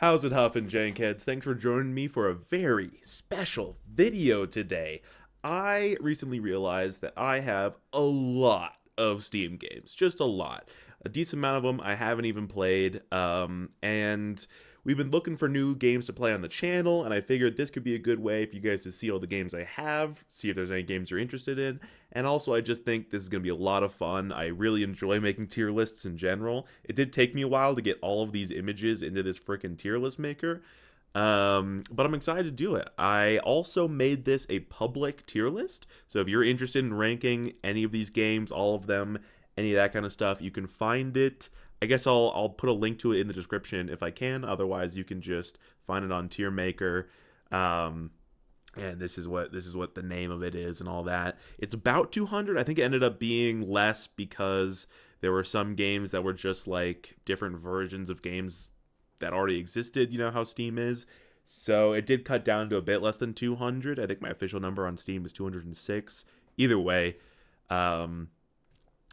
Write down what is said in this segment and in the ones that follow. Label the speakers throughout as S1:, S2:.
S1: How's it huffin', Jankheads? Thanks for joining me for a very special video today. I recently realized that I have a lot of Steam games, just a lot. A decent amount of them I haven't even played, and we've been looking for new games to play on the channel, and I figured this could be a good way for you guys to see all the games I have, see if there's any games you're interested in, and also I just think this is going to be a lot of fun. I really enjoy making tier lists in general. It did take me a while to get all of these images into this freaking tier list maker, but I'm excited to do it. I also made this a public tier list, so if you're interested in ranking any of these games, all of them, any of that kind of stuff, you can find it. I guess I'll put a link to it in the description if I can. Otherwise, you can just find it on Tier Maker. And this is what the name of it is and all that. It's about 200. I think it ended up being less because there were some games that were just like different versions of games that already existed. You know how Steam is. So it did cut down to a bit less than 200. I think my official number on Steam is 206. Either way,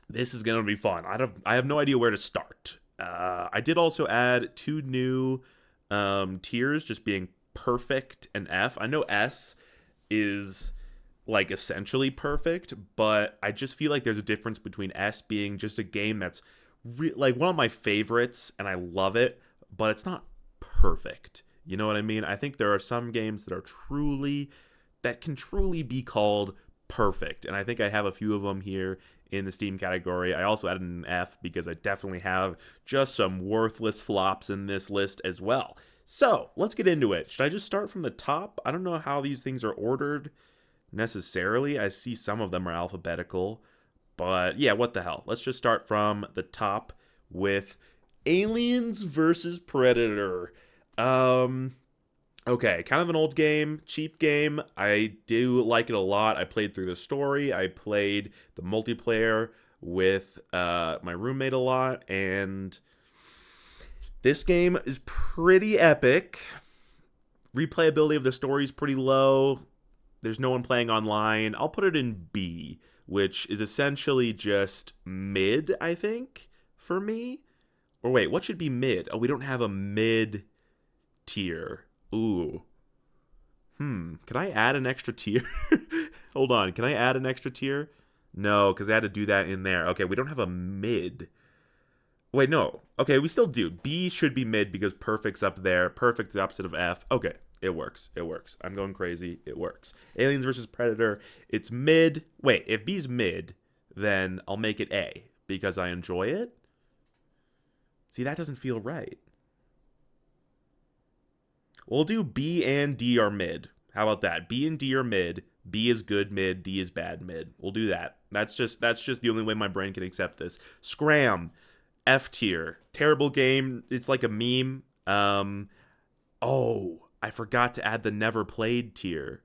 S1: this is gonna be fun. I have no idea where to start. I did also add two new tiers, just being perfect and F. I know S is like essentially perfect, but I just feel like there's a difference between S being just a game that's like one of my favorites and I love it, but it's not perfect. You know what I mean? I think there are some games that can truly be called perfect, and I think I have a few of them here in the Steam category. I also added an F because I definitely have just some worthless flops in this list as well. So let's get into it. Should I just start from the top? I don't know how these things are ordered necessarily. I see some of them are alphabetical, but yeah, what the hell. Let's just start from the top with Aliens versus Predator. Okay, kind of an old game, cheap game. I do like it a lot. I played through the story. I played the multiplayer with my roommate a lot, and this game is pretty epic. Replayability of the story is pretty low. There's no one playing online. I'll put it in B, which is essentially just mid, I think, for me. Or wait, what should be mid? Oh, we don't have a mid tier. Ooh. Can I add an extra tier? Hold on. Can I add an extra tier? No, because I had to do that in there. Okay, we don't have a mid. Wait, no. Okay, we still do. B should be mid because perfect's up there. Perfect's the opposite of F. Okay, it works. It works. I'm going crazy. It works. Aliens versus Predator. It's mid. Wait, if B's mid, then I'll make it A because I enjoy it. See, that doesn't feel right. We'll do B and D are mid. How about that? B and D are mid. B is good mid. D is bad mid. We'll do that. That's just the only way my brain can accept this. Scram, F tier. Terrible game. It's like a meme. Oh, I forgot to add the never played tier.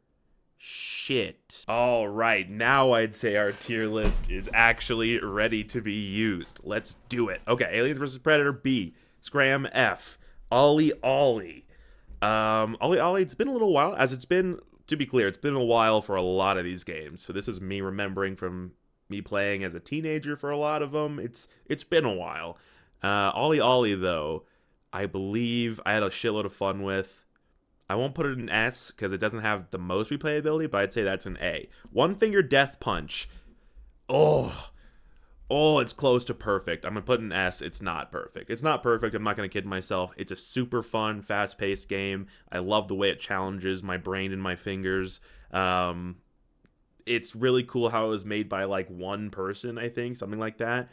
S1: Shit. All right, now I'd say our tier list is actually ready to be used. Let's do it. Okay, Aliens vs. Predator B. Scram F. Ollie Ollie. Ollie Ollie, it's been a little while, as it's been, to be clear, it's been a while for a lot of these games. So this is me remembering from me playing as a teenager for a lot of them. It's been a while. Ollie Ollie, though, I believe I had a shitload of fun with. I won't put it in S because it doesn't have the most replayability, but I'd say that's an A. One Finger Death Punch. Oh, it's close to perfect. I'm going to put an S. It's not perfect. It's not perfect. I'm not going to kid myself. It's a super fun, fast-paced game. I love the way it challenges my brain and my fingers. It's really cool how it was made by, like, one person, I think. Something like that.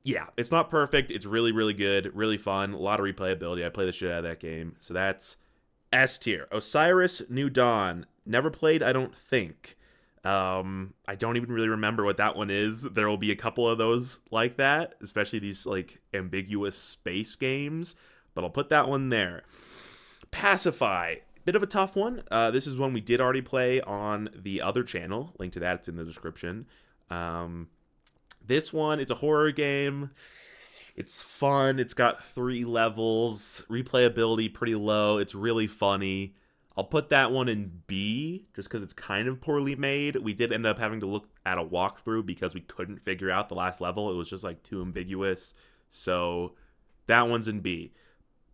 S1: Yeah, it's not perfect. It's really, really good. Really fun. A lot of replayability. I play the shit out of that game. So that's S tier. Osiris New Dawn. Never played, I don't think. I don't even really remember what that one is. There will be a couple of those like that, especially these like ambiguous space games, but I'll put that one there. Pacify, bit of a tough one. This is one we did already play on the other channel. Link to that's in the description. This one, it's a horror game. It's fun. It's got 3 levels. Replayability pretty low. It's really funny. I'll put that one in B, just because it's kind of poorly made. We did end up having to look at a walkthrough because we couldn't figure out the last level. It was just like too ambiguous. So that one's in B.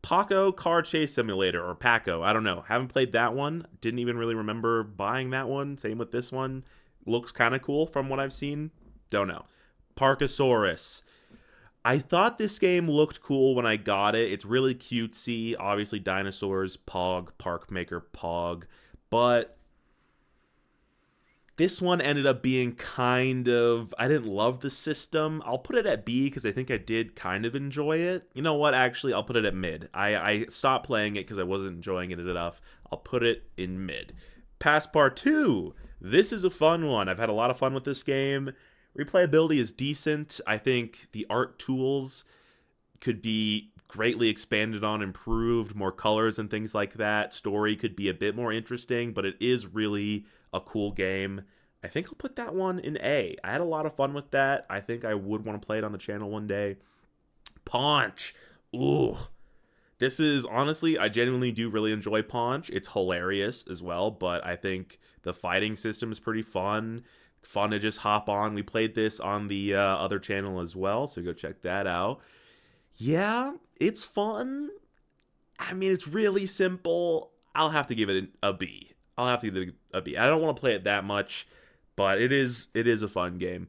S1: Paco Car Chase Simulator, or Paco, I don't know. Haven't played that one. Didn't even really remember buying that one. Same with this one. Looks kind of cool from what I've seen. Don't know. Parkasaurus. I thought this game looked cool when I got it. It's really cutesy. Obviously, dinosaurs, Pog, Park Maker, Pog. But this one ended up being kind of... I didn't love the system. I'll put it at B because I think I did kind of enjoy it. You know what? Actually, I'll put it at mid. I stopped playing it because I wasn't enjoying it enough. I'll put it in mid. Passepartout. This is a fun one. I've had a lot of fun with this game. Replayability is decent. I think the art tools could be greatly expanded on, improved, more colors and things like that. Story could be a bit more interesting, but it is really a cool game. I think I'll put that one in A. I had a lot of fun with that. I think I would want to play it on the channel one day. Paunch. Ooh. This is, honestly, I genuinely do really enjoy Paunch. It's hilarious as well, but I think the fighting system is pretty fun. Fun to just hop on. We played this on the other channel as well, so go check that out. Yeah, it's fun. I mean, it's really simple. I'll have to give it a B. I'll have to give it a B. I don't want to play it that much, but it is a fun game.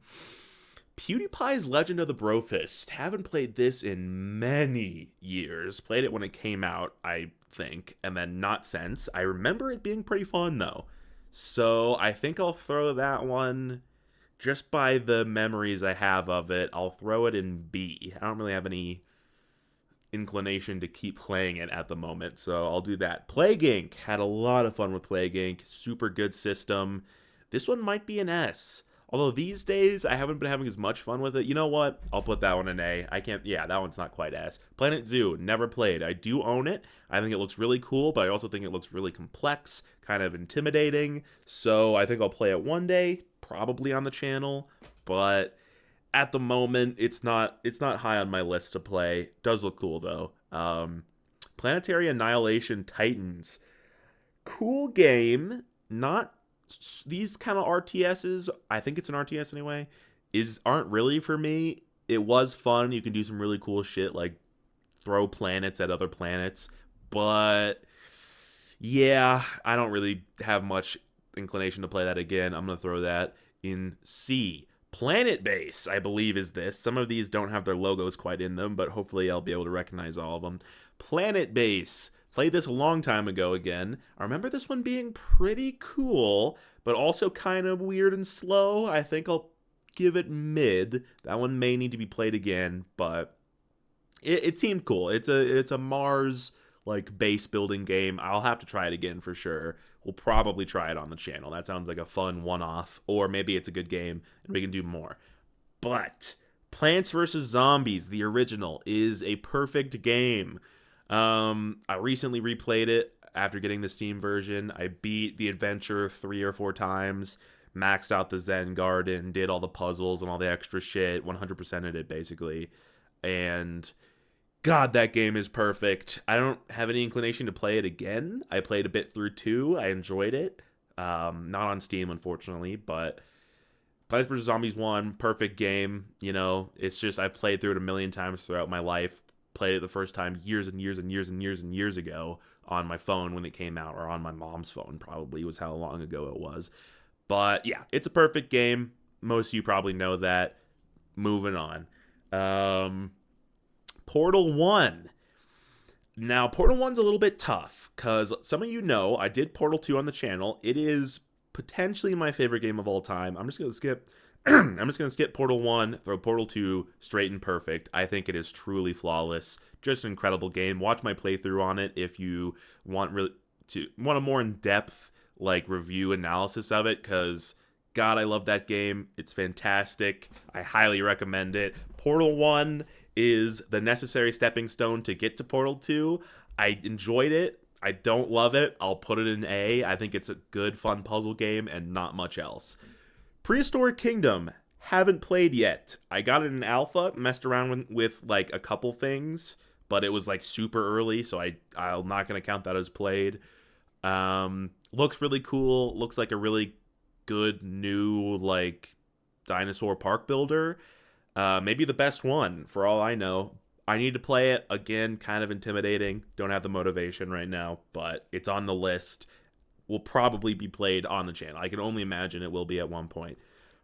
S1: PewDiePie's Legend of the Brofist. Haven't played this in many years. Played it when it came out, I think, and then not since. I remember it being pretty fun, though. So I think I'll throw that one, just by the memories I have of it, I'll throw it in B. I don't really have any inclination to keep playing it at the moment, so I'll do that. Plague Inc. Had a lot of fun with Plague Inc. Super good system. This one might be an S. Although these days, I haven't been having as much fun with it. You know what? I'll put that one in A. Yeah, that one's not quite S. Planet Zoo, never played. I do own it. I think it looks really cool, but I also think it looks really complex, kind of intimidating. So I think I'll play it one day, probably on the channel. But at the moment, it's not high on my list to play. Does look cool, though. Planetary Annihilation Titans. Cool game. Not... These kind of RTSs, I think it's an RTS anyway, aren't really for me. It was fun. You can do some really cool shit, like throw planets at other planets. But yeah, I don't really have much inclination to play that again. I'm going to throw that in C. Planet Base, I believe, is this. Some of these don't have their logos quite in them, but hopefully I'll be able to recognize all of them. Planet Base. Played this a long time ago again. I remember this one being pretty cool, but also kind of weird and slow. I think I'll give it mid. That one may need to be played again, but it seemed cool. It's a Mars like base building game. I'll have to try it again for sure. We'll probably try it on the channel. That sounds like a fun one-off, or maybe it's a good game and we can do more. But Plants vs. Zombies, the original, is a perfect game. I recently replayed it after getting the Steam version. I beat the adventure 3 or 4 times, maxed out the Zen Garden, did all the puzzles and all the extra shit, 100%ed it basically. And God, that game is perfect. I don't have any inclination to play it again. I played a bit through 2. I enjoyed it. Not on Steam, unfortunately, but Plants vs. Zombies 1, perfect game. You know, it's just I've played through it a million times throughout my life. Played it the first time years and years and years and years and years ago on my phone when it came out, or on my mom's phone probably was how long ago it was. But yeah, it's a perfect game. Most of you probably know that. Moving on. Portal 1. Now, Portal 1's a little bit tough, because some of you know I did Portal 2 on the channel. It is potentially my favorite game of all time. I'm just going to skip... I'm just going to skip Portal 1, throw Portal 2 straight and perfect. I think it is truly flawless. Just an incredible game. Watch my playthrough on it if you want a more in-depth like review analysis of it, because God, I love that game. It's fantastic. I highly recommend it. Portal 1 is the necessary stepping stone to get to Portal 2. I enjoyed it. I don't love it. I'll put it in A. I think it's a good, fun puzzle game and not much else. Prehistoric Kingdom, haven't played yet. I got it in alpha, messed around with like a couple things, but it was like super early, so I'm not going to count that as played. Looks really cool. Looks like a really good new like dinosaur park builder. Maybe the best one for all I know. I need to play it again. Kind of intimidating. Don't have the motivation right now, but it's on the list. Will probably be played on the channel. I can only imagine it will be at one point.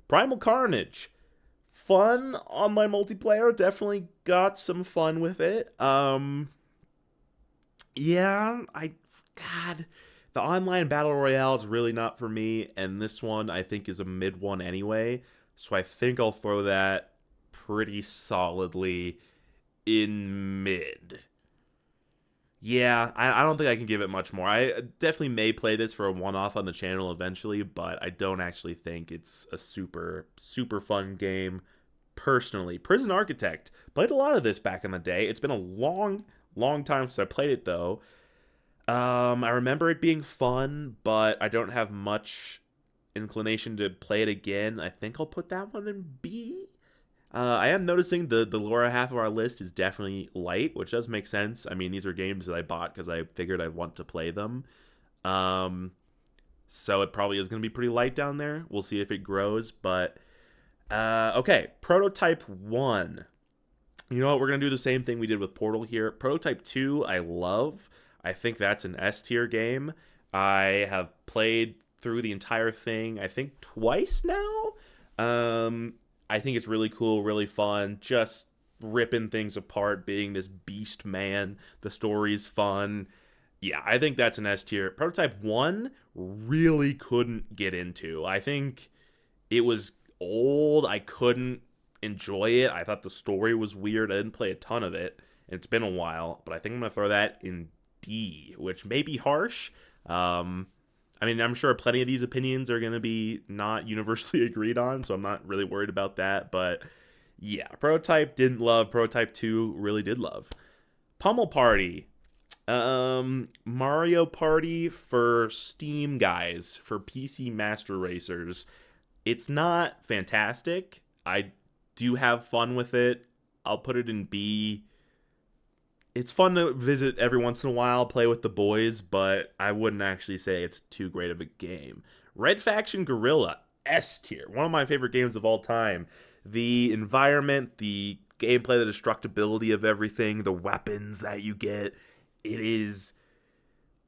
S1: Primal Carnage, fun online multiplayer. Definitely got some fun with it. Yeah, God, the online battle royale is really not for me, and this one I think is a mid one anyway. So I think I'll throw that pretty solidly in mid. Yeah, I don't think I can give it much more. I definitely may play this for a one-off on the channel eventually, but I don't actually think it's a super, super fun game personally. Prison Architect. Played a lot of this back in the day. It's been a long, long time since I played it, though. I remember it being fun, but I don't have much inclination to play it again. I think I'll put that one in B. I am noticing the lower half of our list is definitely light, which does make sense. I mean, these are games that I bought because I figured I'd want to play them. So it probably is going to be pretty light down there. We'll see if it grows, but okay, Prototype 1. You know what? We're going to do the same thing we did with Portal here. Prototype 2, I love. I think that's an S tier game. I have played through the entire thing, I think, twice now. I think it's really cool, really fun, just ripping things apart, being this beast man. The story's fun. Yeah, I think that's an S tier. Prototype 1, really couldn't get into. I think it was old. I couldn't enjoy it. I thought the story was weird. I didn't play a ton of it. It's been a while, but I think I'm going to throw that in D, which may be harsh. I mean, I'm sure plenty of these opinions are going to be not universally agreed on, so I'm not really worried about that. But yeah, Prototype didn't love. Prototype 2 really did love. Pummel Party. Mario Party for Steam guys, for PC Master Racers. It's not fantastic. I do have fun with it. I'll put it in B. It's fun to visit every once in a while, play with the boys, but I wouldn't actually say it's too great of a game. Red Faction Guerrilla, S tier. One of my favorite games of all time. The environment, the gameplay, the destructibility of everything, the weapons that you get, it is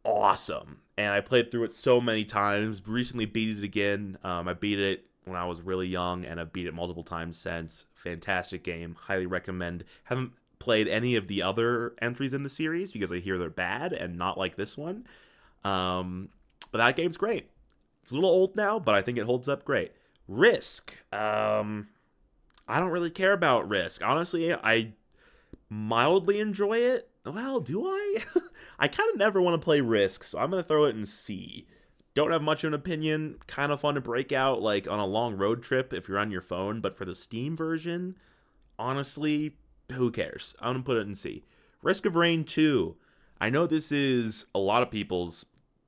S1: awesome. And I played through it so many times. Recently beat it again. I beat it when I was really young, and I've beat it multiple times since. Fantastic game. Highly recommend. Haven't played any of the other entries in the series because I hear they're bad and not like this one. But that game's great. It's a little old now, but I think it holds up great. Risk. I don't really care about Risk. Honestly, I mildly enjoy it. Well, do I? I kind of never want to play Risk, so I'm going to throw it in C. Don't have much of an opinion. Kind of fun to break out like on a long road trip if you're on your phone, but for the Steam version, honestly, who cares? I'm going to put it in C. Risk of Rain 2. I know this is a lot of people's,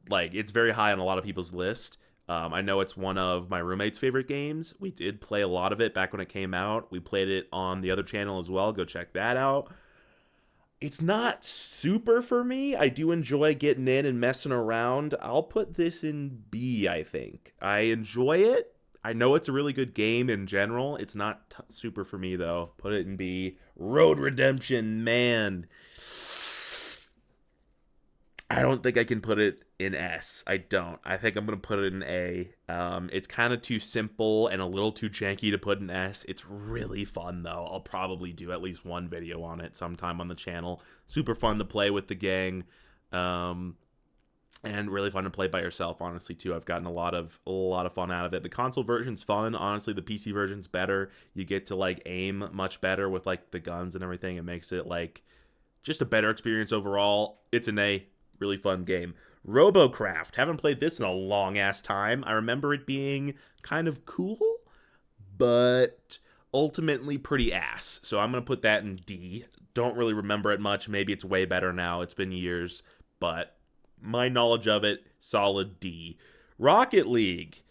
S1: like, it's very high on a lot of people's list. I know it's one of my roommate's favorite games. We did play a lot of it back when it came out. We played it on the other channel as well. Go check that out. It's not super for me. I do enjoy getting in and messing around. I'll put this in B, I think. I enjoy it. I know it's a really good game in general. It's not super for me, though. Put it in B. Road Redemption, man. I don't think I can put it in S. I don't. I think I'm going to put it in A. It's kind of too simple and a little too janky to put in S. It's really fun, though. I'll probably do at least one video on it sometime on the channel. Super fun to play with the gang. And really fun to play by yourself, honestly, too. I've gotten a lot of fun out of it. The console version's fun. Honestly, the PC version's better. You get to, like, aim much better with, like, the guns and everything. It makes it, like, just a better experience overall. It's an A. Really fun game. Robocraft. Haven't played this in a long-ass time. I remember it being kind of cool, but ultimately pretty ass. So I'm going to put that in D. Don't really remember it much. Maybe it's way better now. It's been years, but my knowledge of it, solid D. Rocket League.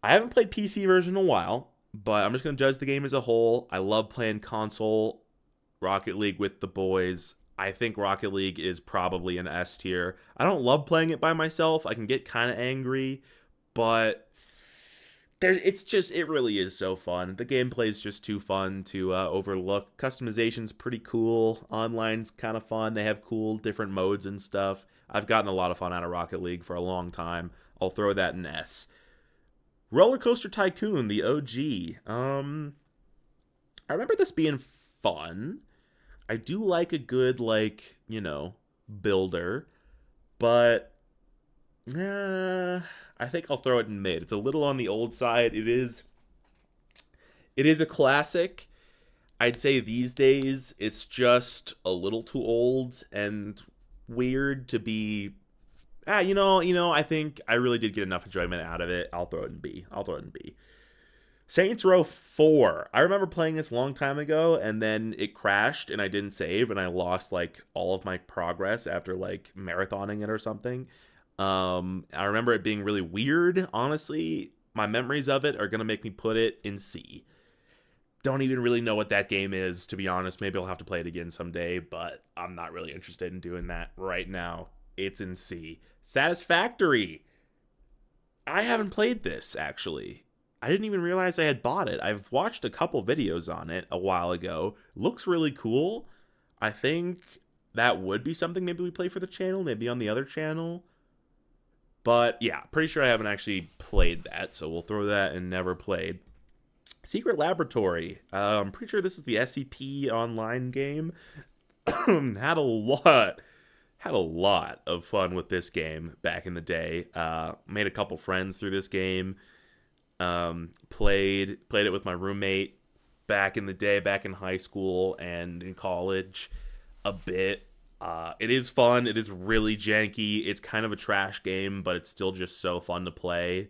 S1: I haven't played PC version in a while, but I'm just going to judge the game as a whole. I love playing console Rocket League with the boys. I think Rocket League is probably an S tier. I don't love playing it by myself. I can get kind of angry, but it really is so fun. The gameplay is just too fun to overlook. Customization's pretty cool. Online's kind of fun. They have cool different modes and stuff. I've gotten a lot of fun out of Rocket League for a long time. I'll throw that in S. Roller Coaster Tycoon, the OG. I remember this being fun. I do like a good, like, builder, but I think I'll throw it in mid. It's a little on the old side. It is a classic. I'd say these days it's just a little too old and weird to be. I think I really did get enough enjoyment out of it. I'll throw it in B. Saints Row 4. I remember playing this a long time ago, and then it crashed, and I didn't save, and I lost, like, all of my progress after, like, marathoning it or something. I remember it being really weird, honestly. My memories of it are going to make me put it in C. Don't even really know what that game is, to be honest. Maybe I'll have to play it again someday, but I'm not really interested in doing that right now. It's in C. Satisfactory. I haven't played this, actually. I didn't even realize I had bought it. I've watched a couple videos on it a while ago. Looks really cool. I think that would be something maybe we play for the channel, maybe on the other channel. But yeah, pretty sure I haven't actually played that, so we'll throw that in never played. Secret Laboratory. I'm pretty sure this is the SCP online game. Had a lot of fun with this game back in the day. Made a couple friends through this game. Played it with my roommate back in the day, back in high school and in college a bit. It is fun. It is really janky. It's kind of a trash game, but it's still just so fun to play.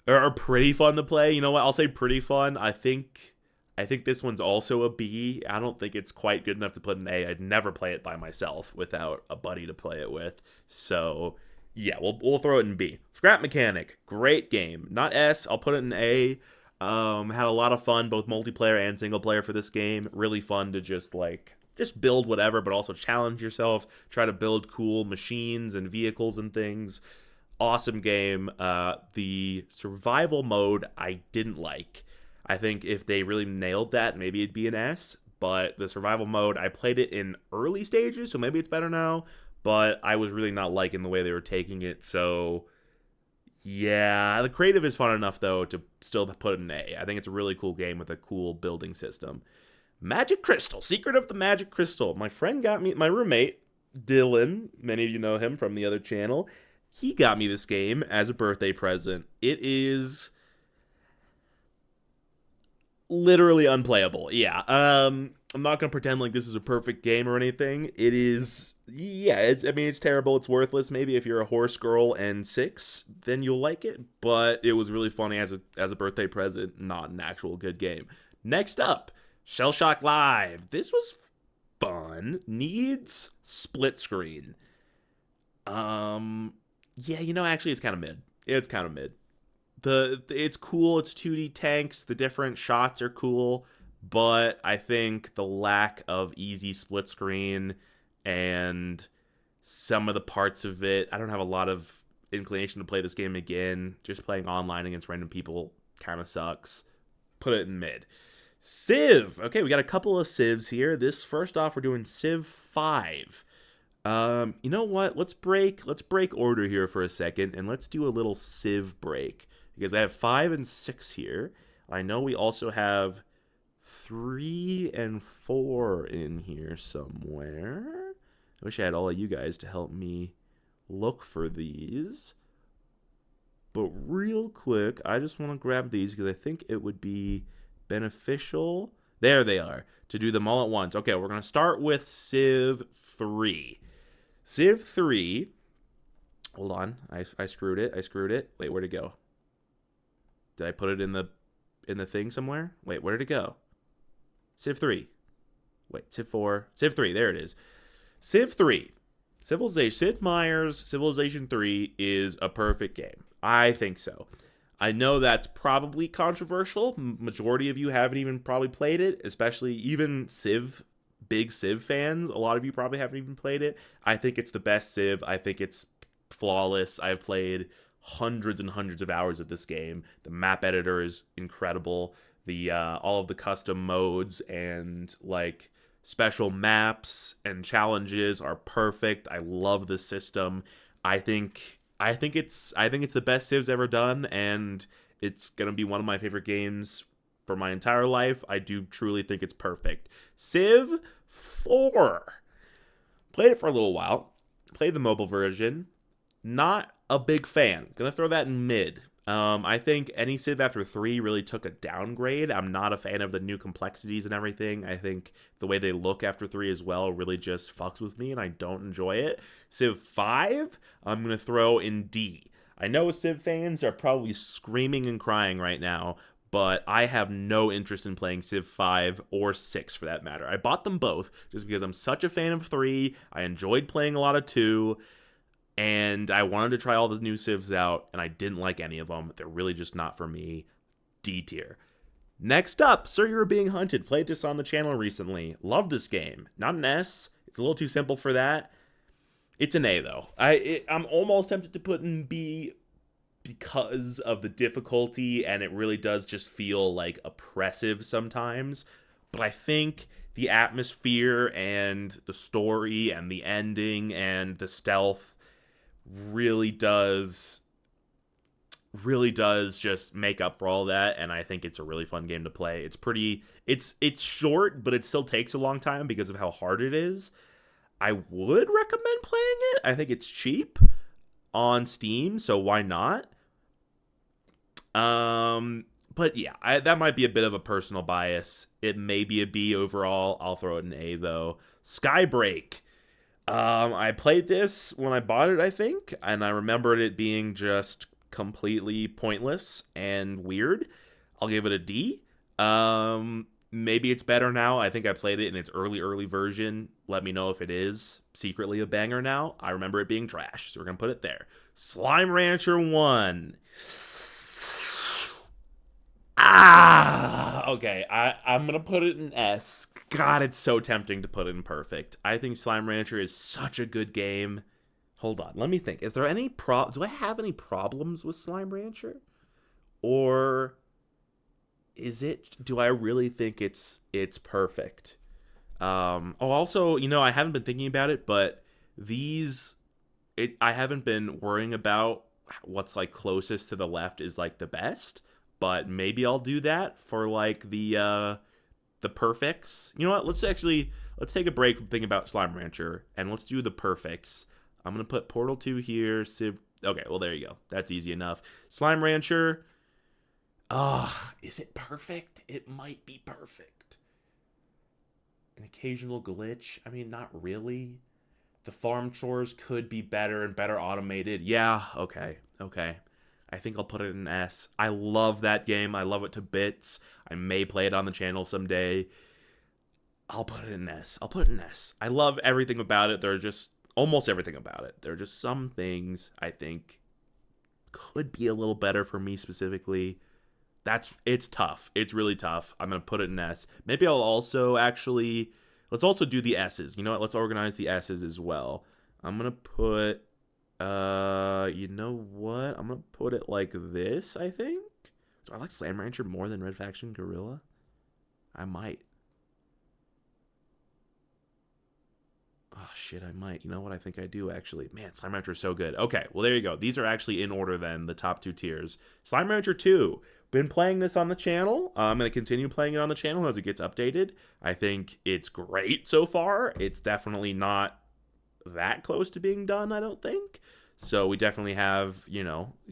S1: Or pretty fun to play. You know what? I'll say pretty fun. I think this one's also a B. I don't think it's quite good enough to put an A. I'd never play it by myself without a buddy to play it with. So yeah, we'll throw it in B. Scrap Mechanic, great game. Not S. I'll put it in A. Had a lot of fun, both multiplayer and single player for this game. Really fun to just build whatever, but also challenge yourself. Try to build cool machines and vehicles and things. Awesome game. The survival mode I didn't like. I think if they really nailed that, maybe it'd be an S. But the survival mode, I played it in early stages, so maybe it's better now. But I was really not liking the way they were taking it. So yeah, the creative is fun enough, though, to still put it in A. I think it's a really cool game with a cool building system. Magic Crystal, Secret of the Magic Crystal. My roommate, Dylan, many of you know him from the other channel, he got me this game as a birthday present. It is literally unplayable. Yeah. I'm not going to pretend like this is a perfect game or anything. It is, yeah, it's terrible. It's worthless. Maybe if you're a horse girl and 6, then you'll like it. But it was really funny as a birthday present, not an actual good game. Next up, Shell Shock Live. This was fun. Needs split screen. Yeah, actually it's kind of mid. It's cool. It's 2D tanks. The different shots are cool, but I think the lack of easy split screen and some of the parts of it, I don't have a lot of inclination to play this game again. Just playing online against random people kind of sucks. Put it in mid. Civ. Okay, we got a couple of Civs here. This first off, we're doing Civ 5. You know what? Let's break order here for a second, and let's do a little Civ break. Because I have 5 and 6 here. I know we also have 3 and 4 in here somewhere. I wish I had all of you guys to help me look for these. But real quick, I just want to grab these because I think it would be beneficial. There they are. To do them all at once. Okay, we're going to start with Civ 3. Civ 3. Hold on. I screwed it. Wait, where'd it go? Did I put it in the thing somewhere? Wait, where did it go? Civ 3. Wait, Civ 4. Civ 3. There it is. Civ 3. Sid Meier's Civilization 3 is a perfect game. I think so. I know that's probably controversial. Majority of you haven't even probably played it, especially even big Civ fans. A lot of you probably haven't even played it. I think it's the best Civ. I think it's flawless. I've played hundreds and hundreds of hours of this game. The map editor is incredible. The all of the custom modes and like special maps and challenges are perfect. I love the system. I think it's the best Civ's ever done, and it's gonna be one of my favorite games for my entire life. I do truly think it's perfect. Civ 4. Played it for a little while. Played the mobile version. Not a big fan. Gonna throw that in mid. I think any Civ after 3 really took a downgrade. I'm not a fan of the new complexities and everything. I think the way they look after 3 as well really just fucks with me, and I don't enjoy it. Civ 5, I'm going to throw in D. I know Civ fans are probably screaming and crying right now, but I have no interest in playing Civ 5 or 6 for that matter. I bought them both just because I'm such a fan of 3. I enjoyed playing a lot of 2. And I wanted to try all the new Civs out, and I didn't like any of them. They're really just not for me. D tier. Next up, Sir, You're Being Hunted. Played this on the channel recently. Love this game. Not an S. It's a little too simple for that. It's an A, though. I'm almost tempted to put in B because of the difficulty, and it really does just feel, like, oppressive sometimes. But I think the atmosphere and the story and the ending and the stealth really does just make up for all that, and I think it's a really fun game to play. It's short, but it still takes a long time because of how hard it is. I would recommend playing it. I think it's cheap on Steam, so why not? But yeah, that might be a bit of a personal bias. It may be a B overall. I'll throw it an A though. Skybreak. I played this when I bought it, I think, and I remembered it being just completely pointless and weird. I'll give it a D. Maybe it's better now. I think I played it in its early version. Let me know if it is secretly a banger now. I remember it being trash, so we're going to put it there. Slime Rancher 1. Okay, I'm going to put it in S. God, it's so tempting to put it in perfect. I think Slime Rancher is such a good game. Hold on, let me think. Is there any do I have any problems with Slime Rancher? Or do I really think it's perfect? Also, I haven't been thinking about it, but I haven't been worrying about what's like closest to the left is like the best, but maybe I'll do that for like the perfects. You know what? Let's take a break from thinking about Slime Rancher and let's do the perfects. I'm going to put Portal 2 here. Civ. Okay, well, there you go. That's easy enough. Slime Rancher. Is it perfect? It might be perfect. An occasional glitch. I mean, not really. The farm chores could be better and better automated. Yeah, okay. I think I'll put it in S. I love that game. I love it to bits. I may play it on the channel someday. I'll put it in S. I love everything about it. Almost everything about it. There are just some things I think could be a little better for me specifically. It's tough. It's really tough. I'm going to put it in S. Maybe I'll also let's also do the S's. You know what? Let's organize the S's as well. I'm going to put, you know what? I'm going to put it like this, I think. Do I like Slime Rancher more than Red Faction Guerrilla? I might. Oh, shit, I might. You know what? I think I do, actually. Man, Slime Rancher is so good. Okay, well, there you go. These are actually in order, then, the top two tiers. Slime Rancher 2. Been playing this on the channel. I'm going to continue playing it on the channel as it gets updated. I think it's great so far. It's definitely not that close to being done, I don't think. So we definitely have, you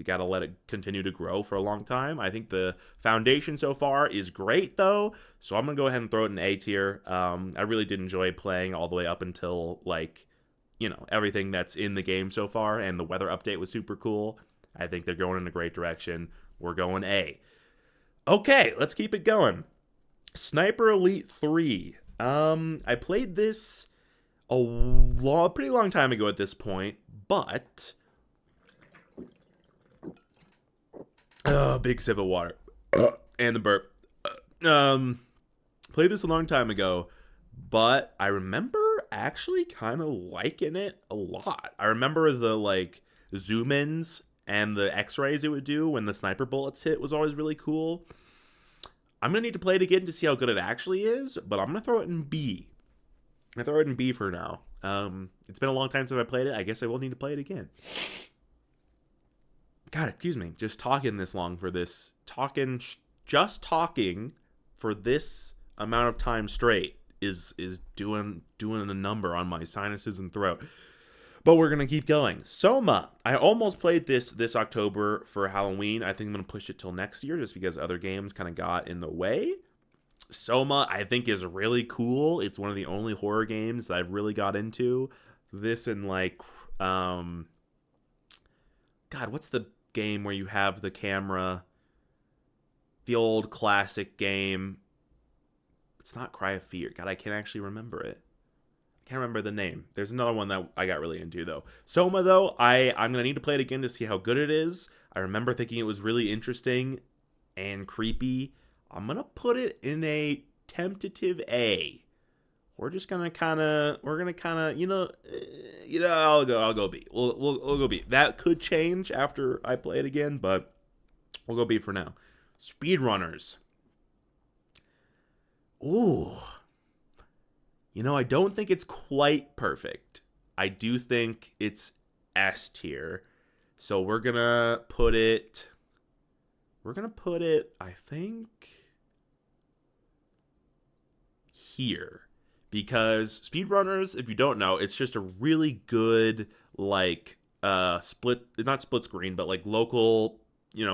S1: got to let it continue to grow for a long time. I think the foundation so far is great, though. So I'm going to go ahead and throw it in A tier. I really did enjoy playing all the way up until, everything that's in the game so far. And the weather update was super cool. I think they're going in a great direction. We're going A. Okay, let's keep it going. Sniper Elite 3. I played this a pretty long time ago at this point, but big sip of water and the burp. Played this a long time ago, but I remember actually kind of liking it a lot. I remember the zoom ins and the x-rays it would do when the sniper bullets hit was always really cool. I'm going to need to play it again to see how good it actually is, but I'm going to throw it in B. I throw it in B for now. It's been a long time since I played it. I guess I will need to play it again. God, excuse me. Just talking this long for this. Just talking for this amount of time straight is doing a number on my sinuses and throat. But we're going to keep going. Soma. I almost played this October for Halloween. I think I'm going to push it till next year just because other games kind of got in the way. Soma, I think, is really cool. It's one of the only horror games that I've really got into. This and like, God, what's the game where you have the camera? The old classic game. It's not Cry of Fear. God, I can't actually remember it. I can't remember the name. There's another one that I got really into, though. Soma, though, I'm going to need to play it again to see how good it is. I remember thinking it was really interesting and creepy. I'm going to put it in a tentative A. We're just going to kind of, I'll go B. We'll go B. That could change after I play it again, but we'll go B for now. Speedrunners. Ooh. I don't think it's quite perfect. I do think it's S tier. So we're going to put it, I think, here. Because Speedrunners, if you don't know, it's just a really good, like, not split screen, but like local,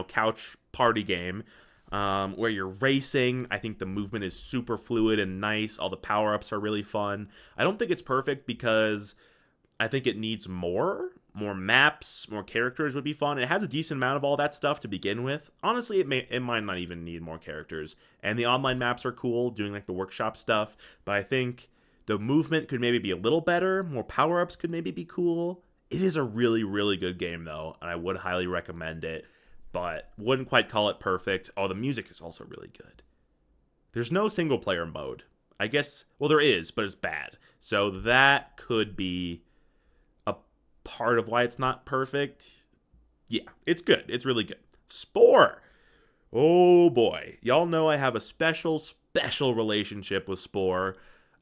S1: couch party game. Where you're racing. I think the movement is super fluid and nice. All the power-ups are really fun. I don't think it's perfect because I think it needs more maps, more characters would be fun. It has a decent amount of all that stuff to begin with. Honestly, it might not even need more characters. And the online maps are cool, doing like the workshop stuff. But I think the movement could maybe be a little better. More power-ups could maybe be cool. It is a really, really good game, though, and I would highly recommend it. But wouldn't quite call it perfect. Oh, the music is also really good. There's no single player mode. I guess, well, there is, but it's bad. So that could be a part of why it's not perfect. Yeah, it's good. It's really good. Spore. Oh, boy. Y'all know I have a special relationship with Spore.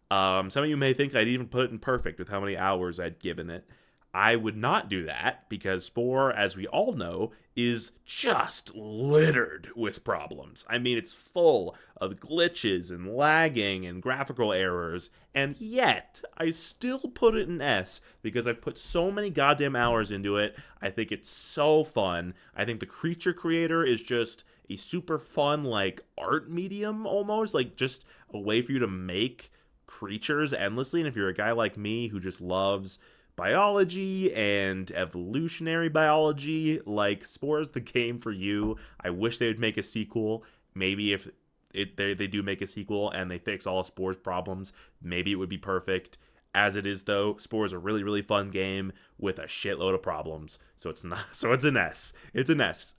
S1: Some of you may think I'd even put it in perfect with how many hours I'd given it. I would not do that because Spore, as we all know, is just littered with problems. I mean, it's full of glitches and lagging and graphical errors, and yet I still put it in S because I've put so many goddamn hours into it. I think it's so fun. I think the creature creator is just a super fun, like, art medium almost, like just a way for you to make creatures endlessly. And if you're a guy like me who just loves biology and evolutionary biology, like, Spore is the game for you. I wish they would make a sequel. Maybe if they do make a sequel and they fix all of Spore's problems, maybe it would be perfect. As it is, though, Spore is a really, really fun game with a shitload of problems. So it's not. So it's an S. It's an S.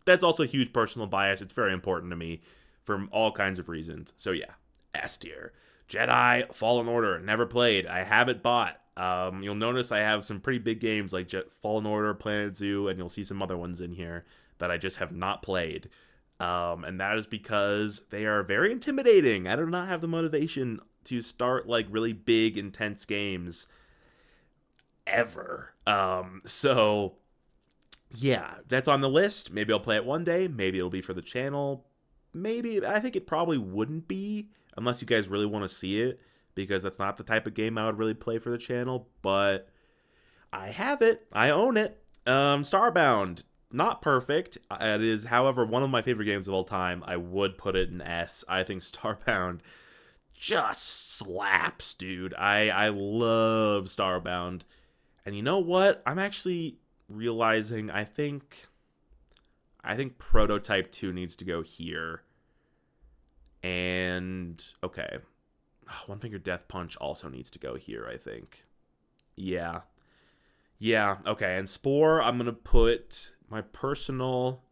S1: That's also a huge personal bias. It's very important to me for all kinds of reasons. So yeah, S tier. Jedi Fallen Order, never played. I have it bought. You'll notice I have some pretty big games like Fallen Order, Planet Zoo, and you'll see some other ones in here that I just have not played. And that is because they are very intimidating. I do not have the motivation to start like really big, intense games ever. So yeah, that's on the list. Maybe I'll play it one day. Maybe it'll be for the channel. Maybe, I think it probably wouldn't be unless you guys really want to see it, because that's not the type of game I would really play for the channel. But I have it. I own it. Starbound, not perfect. It is, however, one of my favorite games of all time. I would put it in S. I think Starbound just slaps, dude. I love Starbound. And you know what? I'm actually realizing I think Prototype 2 needs to go here. And, okay. One Finger Death Punch also needs to go here, I think. Yeah. Yeah, okay. And Spore, I'm going to put my personal...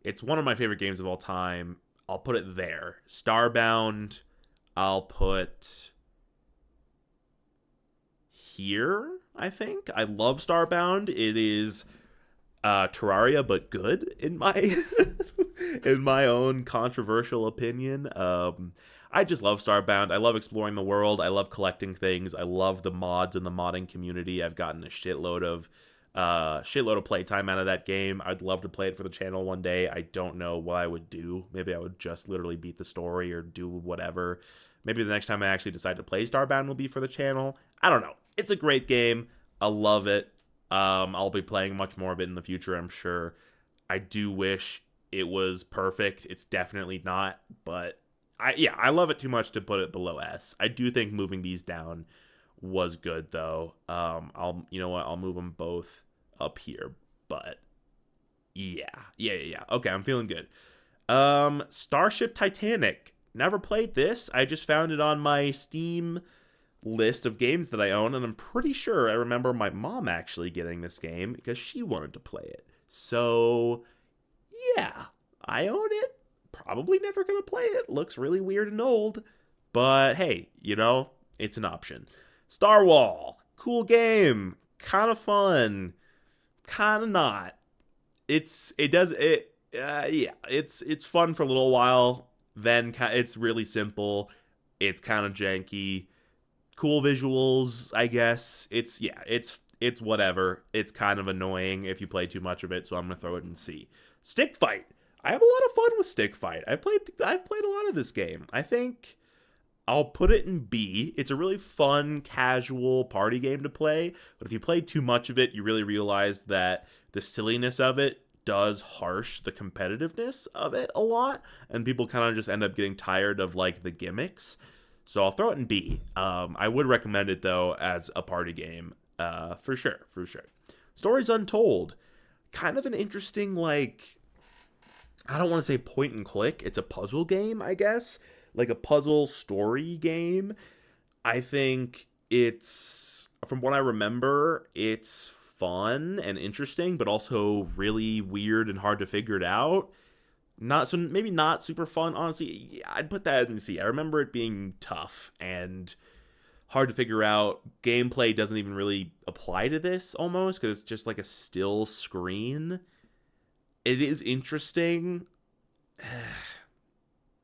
S1: It's one of my favorite games of all time. I'll put it there. Starbound, I'll put here, I think. I love Starbound. It is Terraria, but good in my in my own controversial opinion. I just love Starbound. I love exploring the world. I love collecting things. I love the mods and the modding community. I've gotten a shitload of playtime out of that game. I'd love to play it for the channel one day. I don't know what I would do. Maybe I would just literally beat the story or do whatever. Maybe the next time I actually decide to play Starbound will be for the channel. I don't know. It's a great game. I love it. I'll be playing much more of it in the future, I'm sure. I do wish it was perfect. It's definitely not, but I love it too much to put it below S. I do think moving these down was good though. You know what? I'll move them both up here, but yeah. Okay, I'm feeling good. Starship Titanic. Never played this. I just found it on my Steam list of games that I own, and I'm pretty sure I remember my mom actually getting this game because she wanted to play it. So, yeah, I own it. Probably never gonna play it. Looks really weird and old, but hey, you know, it's an option. Star Wall, cool game, kind of fun, kind of not. It's fun for a little while. Then it's really simple. It's kind of janky. Cool visuals, I guess. It's whatever. It's kind of annoying if you play too much of it, so I'm gonna throw it in C. Stick Fight. I have a lot of fun with Stick Fight. I've played a lot of this game. I think I'll put it in B. It's a really fun, casual party game to play, but if you play too much of it, you really realize that the silliness of it does harsh the competitiveness of it a lot, and people kind of just end up getting tired of like the gimmicks. So I'll throw it in B. I would recommend it though as a party game, for sure. Stories Untold, kind of an interesting, like, I don't want to say point and click. It's a puzzle game, I guess, like a puzzle story game. I think it's, from what I remember, it's fun and interesting, but also really weird and hard to figure it out. Maybe not super fun, honestly. I'd put that in C. I remember it being tough and hard to figure out. Gameplay doesn't even really apply to this almost, because it's just like a still screen. It is interesting.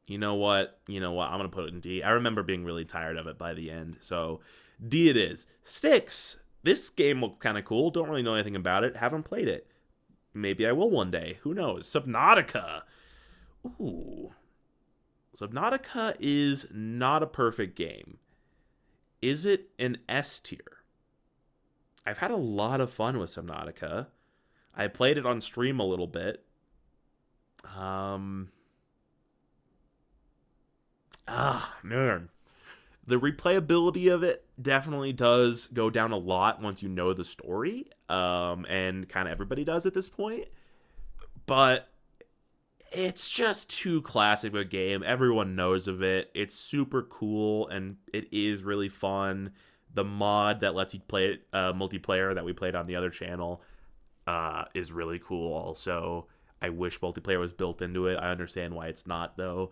S1: You know what? I'm going to put it in D. I remember being really tired of it by the end. So D it is. Sticks. This game looked kind of cool. Don't really know anything about it. Haven't played it. Maybe I will one day. Who knows? Subnautica. Ooh. Subnautica is not a perfect game. Is it an S tier? I've had a lot of fun with Subnautica. I played it on stream a little bit. Man. The replayability of it definitely does go down a lot once you know the story. And kind of everybody does at this point. But it's just too classic of a game. Everyone knows of it. It's super cool, and it is really fun. The mod that lets you play it, multiplayer that we played on the other channel, is really cool also. I wish multiplayer was built into it. I understand why it's not, though.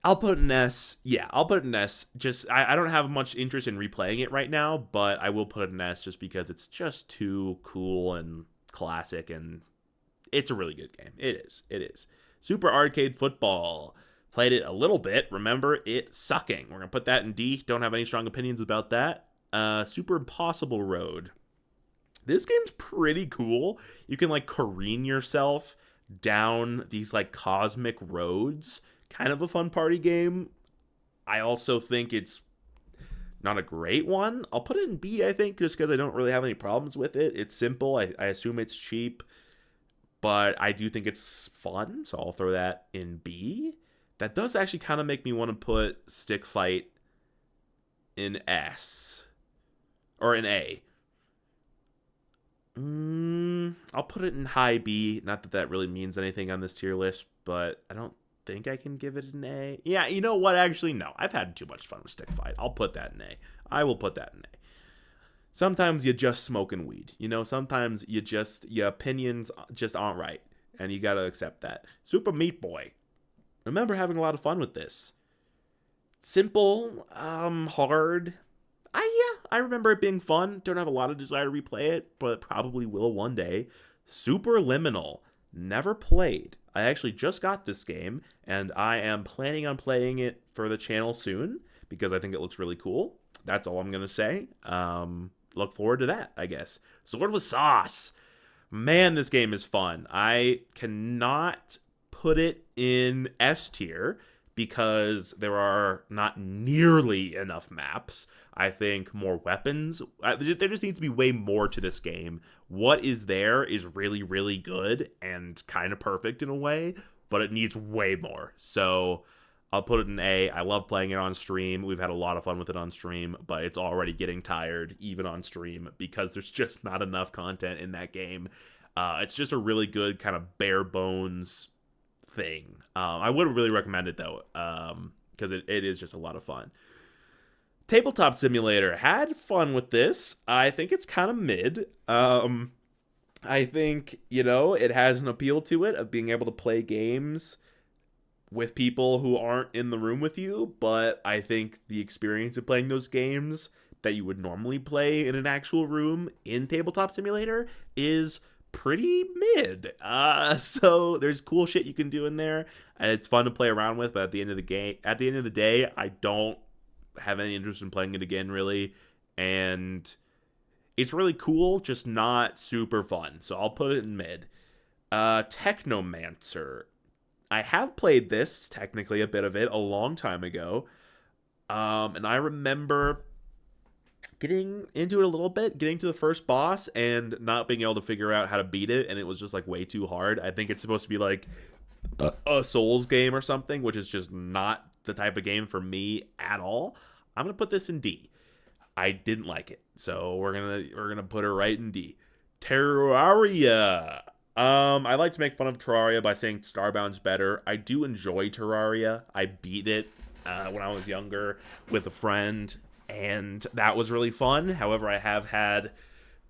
S1: I'll put an S. Yeah, I'll put an S. Just, I don't have much interest in replaying it right now, but I will put an S just because it's just too cool and classic, and it's a really good game. It is. Super Arcade Football. Played it a little bit. Remember it sucking. We're going to put that in D. Don't have any strong opinions about that. Super Impossible Road. This game's pretty cool. You can, like, careen yourself down these, like, cosmic roads. Kind of a fun party game. I also think it's not a great one. I'll put it in B, I think, just because I don't really have any problems with it. It's simple. I assume it's cheap. But I do think it's fun, so I'll throw that in B. That does actually kind of make me want to put Stick Fight in S. Or in A. I'll put it in high B. Not that that really means anything on this tier list, but I don't think I can give it an A. Yeah, you know what? Actually, no. I've had too much fun with Stick Fight. I'll put that in A. I will put that in A. Sometimes you just smoking weed. You know, sometimes your opinions just aren't right. And you gotta accept that. Super Meat Boy. Remember having a lot of fun with this. Simple, hard. I remember it being fun. Don't have a lot of desire to replay it, but probably will one day. Superliminal. Never played. I actually just got this game, and I am planning on playing it for the channel soon because I think it looks really cool. That's all I'm going to say. Look forward to that, I guess. Sword with Sauce. Man, this game is fun. I cannot put it in S tier because there are not nearly enough maps. I think more weapons. There just needs to be way more to this game. What is there is really, really good and kind of perfect in a way, but it needs way more. So I'll put it in A. I love playing it on stream. We've had a lot of fun with it on stream, but it's already getting tired, even on stream, because there's just not enough content in that game. It's just a really good kind of bare bones thing. I would really recommend it, though, because it is just a lot of fun. Tabletop Simulator. Had fun with this. I think it's kind of mid. I think, it has an appeal to it of being able to play games with people who aren't in the room with you, but I think the experience of playing those games that you would normally play in an actual room in Tabletop Simulator is pretty mid. So there's cool shit you can do in there. It's fun to play around with, but at the end of the day, I don't have any interest in playing it again, really. And it's really cool, just not super fun. So I'll put it in mid. Technomancer. I have played this, technically a bit of it, a long time ago. And I remember getting into it a little bit, getting to the first boss and not being able to figure out how to beat it. And it was just like way too hard. I think it's supposed to be like a Souls game or something, which is just not the type of game for me at all. I'm going to put this in D. I didn't like it. So we're going to put her right in D. Terraria. I like to make fun of Terraria by saying Starbound's better. I do enjoy Terraria. I beat it when I was younger with a friend, and that was really fun. However, I have had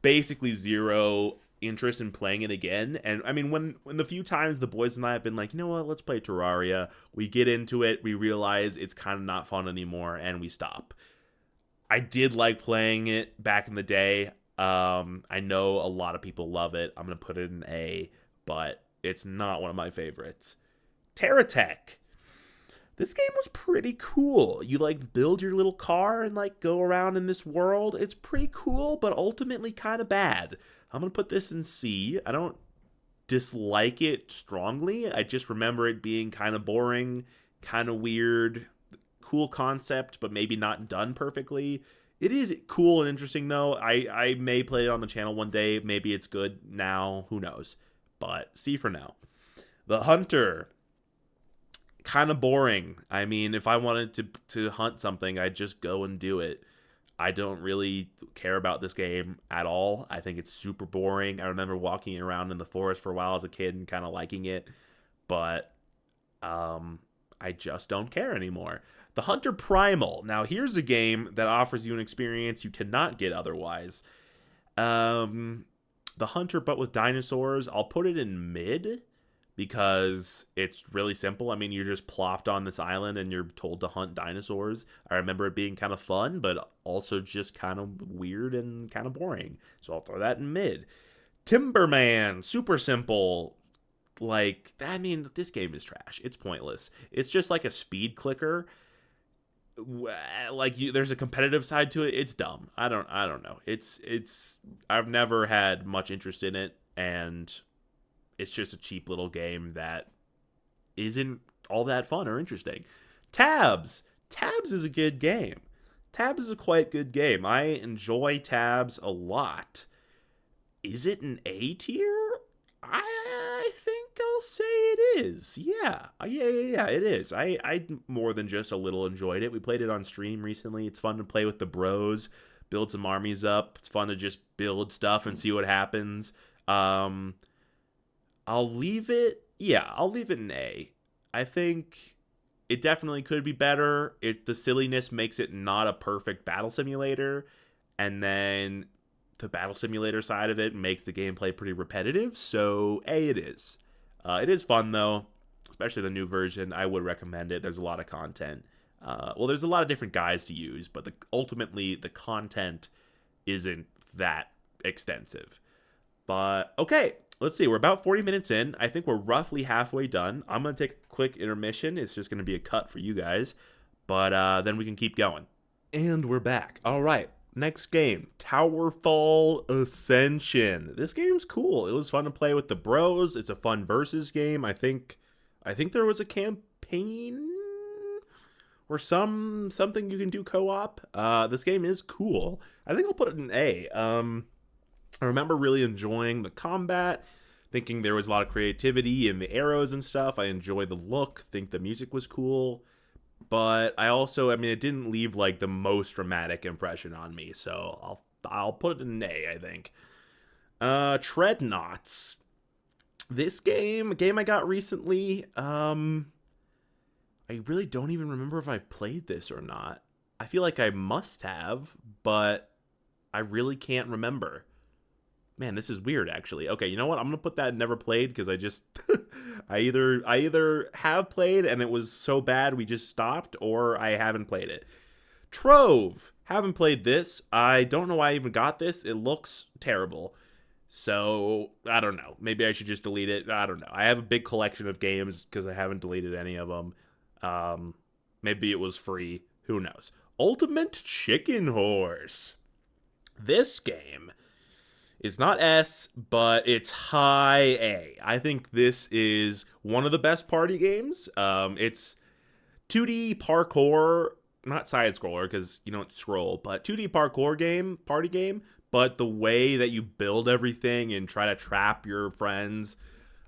S1: basically zero interest in playing it again. And I mean, when the few times the boys and I have been like, you know what, let's play Terraria, we get into it, we realize it's kind of not fun anymore, and we stop. I did like playing it back in the day. I know a lot of people love it. I'm going to put it in A, but it's not one of my favorites. Terratech. This game was pretty cool. You build your little car and go around in this world. It's pretty cool, but ultimately kind of bad. I'm going to put this in C. I don't dislike it strongly. I just remember it being kind of boring, kind of weird, cool concept, but maybe not done perfectly. It is cool and interesting, though. I may play it on the channel one day. Maybe it's good now. Who knows? But C for now. The Hunter. Kind of boring. I mean, if I wanted to hunt something, I'd just go and do it. I don't really care about this game at all. I think it's super boring. I remember walking around in the forest for a while as a kid and kind of liking it. But I just don't care anymore. The Hunter Primal. Now, here's a game that offers you an experience you cannot get otherwise. The Hunter, but with dinosaurs. I'll put it in mid because it's really simple. I mean, you're just plopped on this island and you're told to hunt dinosaurs. I remember it being kind of fun, but also just kind of weird and kind of boring. So I'll throw that in mid. Timberman. Super simple. This game is trash. It's pointless. It's just like a speed clicker. There's a competitive side to it. It's dumb. I don't know. I've never had much interest in it, and it's just a cheap little game that isn't all that fun or interesting. Tabs is a good game. Tabs is a quite good game. I enjoy Tabs a lot. Is it an A tier? I think I'll say it is. Yeah, it is. I more than just a little enjoyed it. We played it on stream recently. It's fun to play with the bros, build some armies up. It's fun to just build stuff and see what happens. I'll leave it in A. I think it definitely could be better. The silliness makes it not a perfect battle simulator, and then the battle simulator side of it makes the gameplay pretty repetitive, so A it is. It is fun, though, especially the new version. I would recommend it. There's a lot of content. There's a lot of different guys to use, but ultimately the content isn't that extensive. But, okay, let's see, we're about 40 minutes in. I think we're roughly halfway done. I'm going to take a quick intermission. It's just going to be a cut for you guys. But then we can keep going. And we're back. All right. Next game, Towerfall Ascension. This game's cool. It was fun to play with the bros. It's a fun versus game. I think there was a campaign or something you can do co-op. This game is cool. I think I'll put it in A. I remember really enjoying the combat, thinking there was a lot of creativity in the arrows and stuff. I enjoyed the look, think the music was cool. But I also, it didn't leave like the most dramatic impression on me, so I'll put it in an A, I think. Treadnoughts. This game I got recently. I really don't even remember if I played this or not. I feel like I must have, but I really can't remember. Man, this is weird, actually. Okay, you know what? I'm gonna put that in never played because I just I either have played and it was so bad we just stopped, or I haven't played it. Trove. Haven't played this. I don't know why I even got this. It looks terrible. So, I don't know. Maybe I should just delete it. I don't know. I have a big collection of games because I haven't deleted any of them. Maybe it was free. Who knows? Ultimate Chicken Horse. This game is not S, but it's high A. I think this is one of the best party games. It's 2D parkour, not side scroller because you don't scroll, but 2D parkour game, party game. But the way that you build everything and try to trap your friends.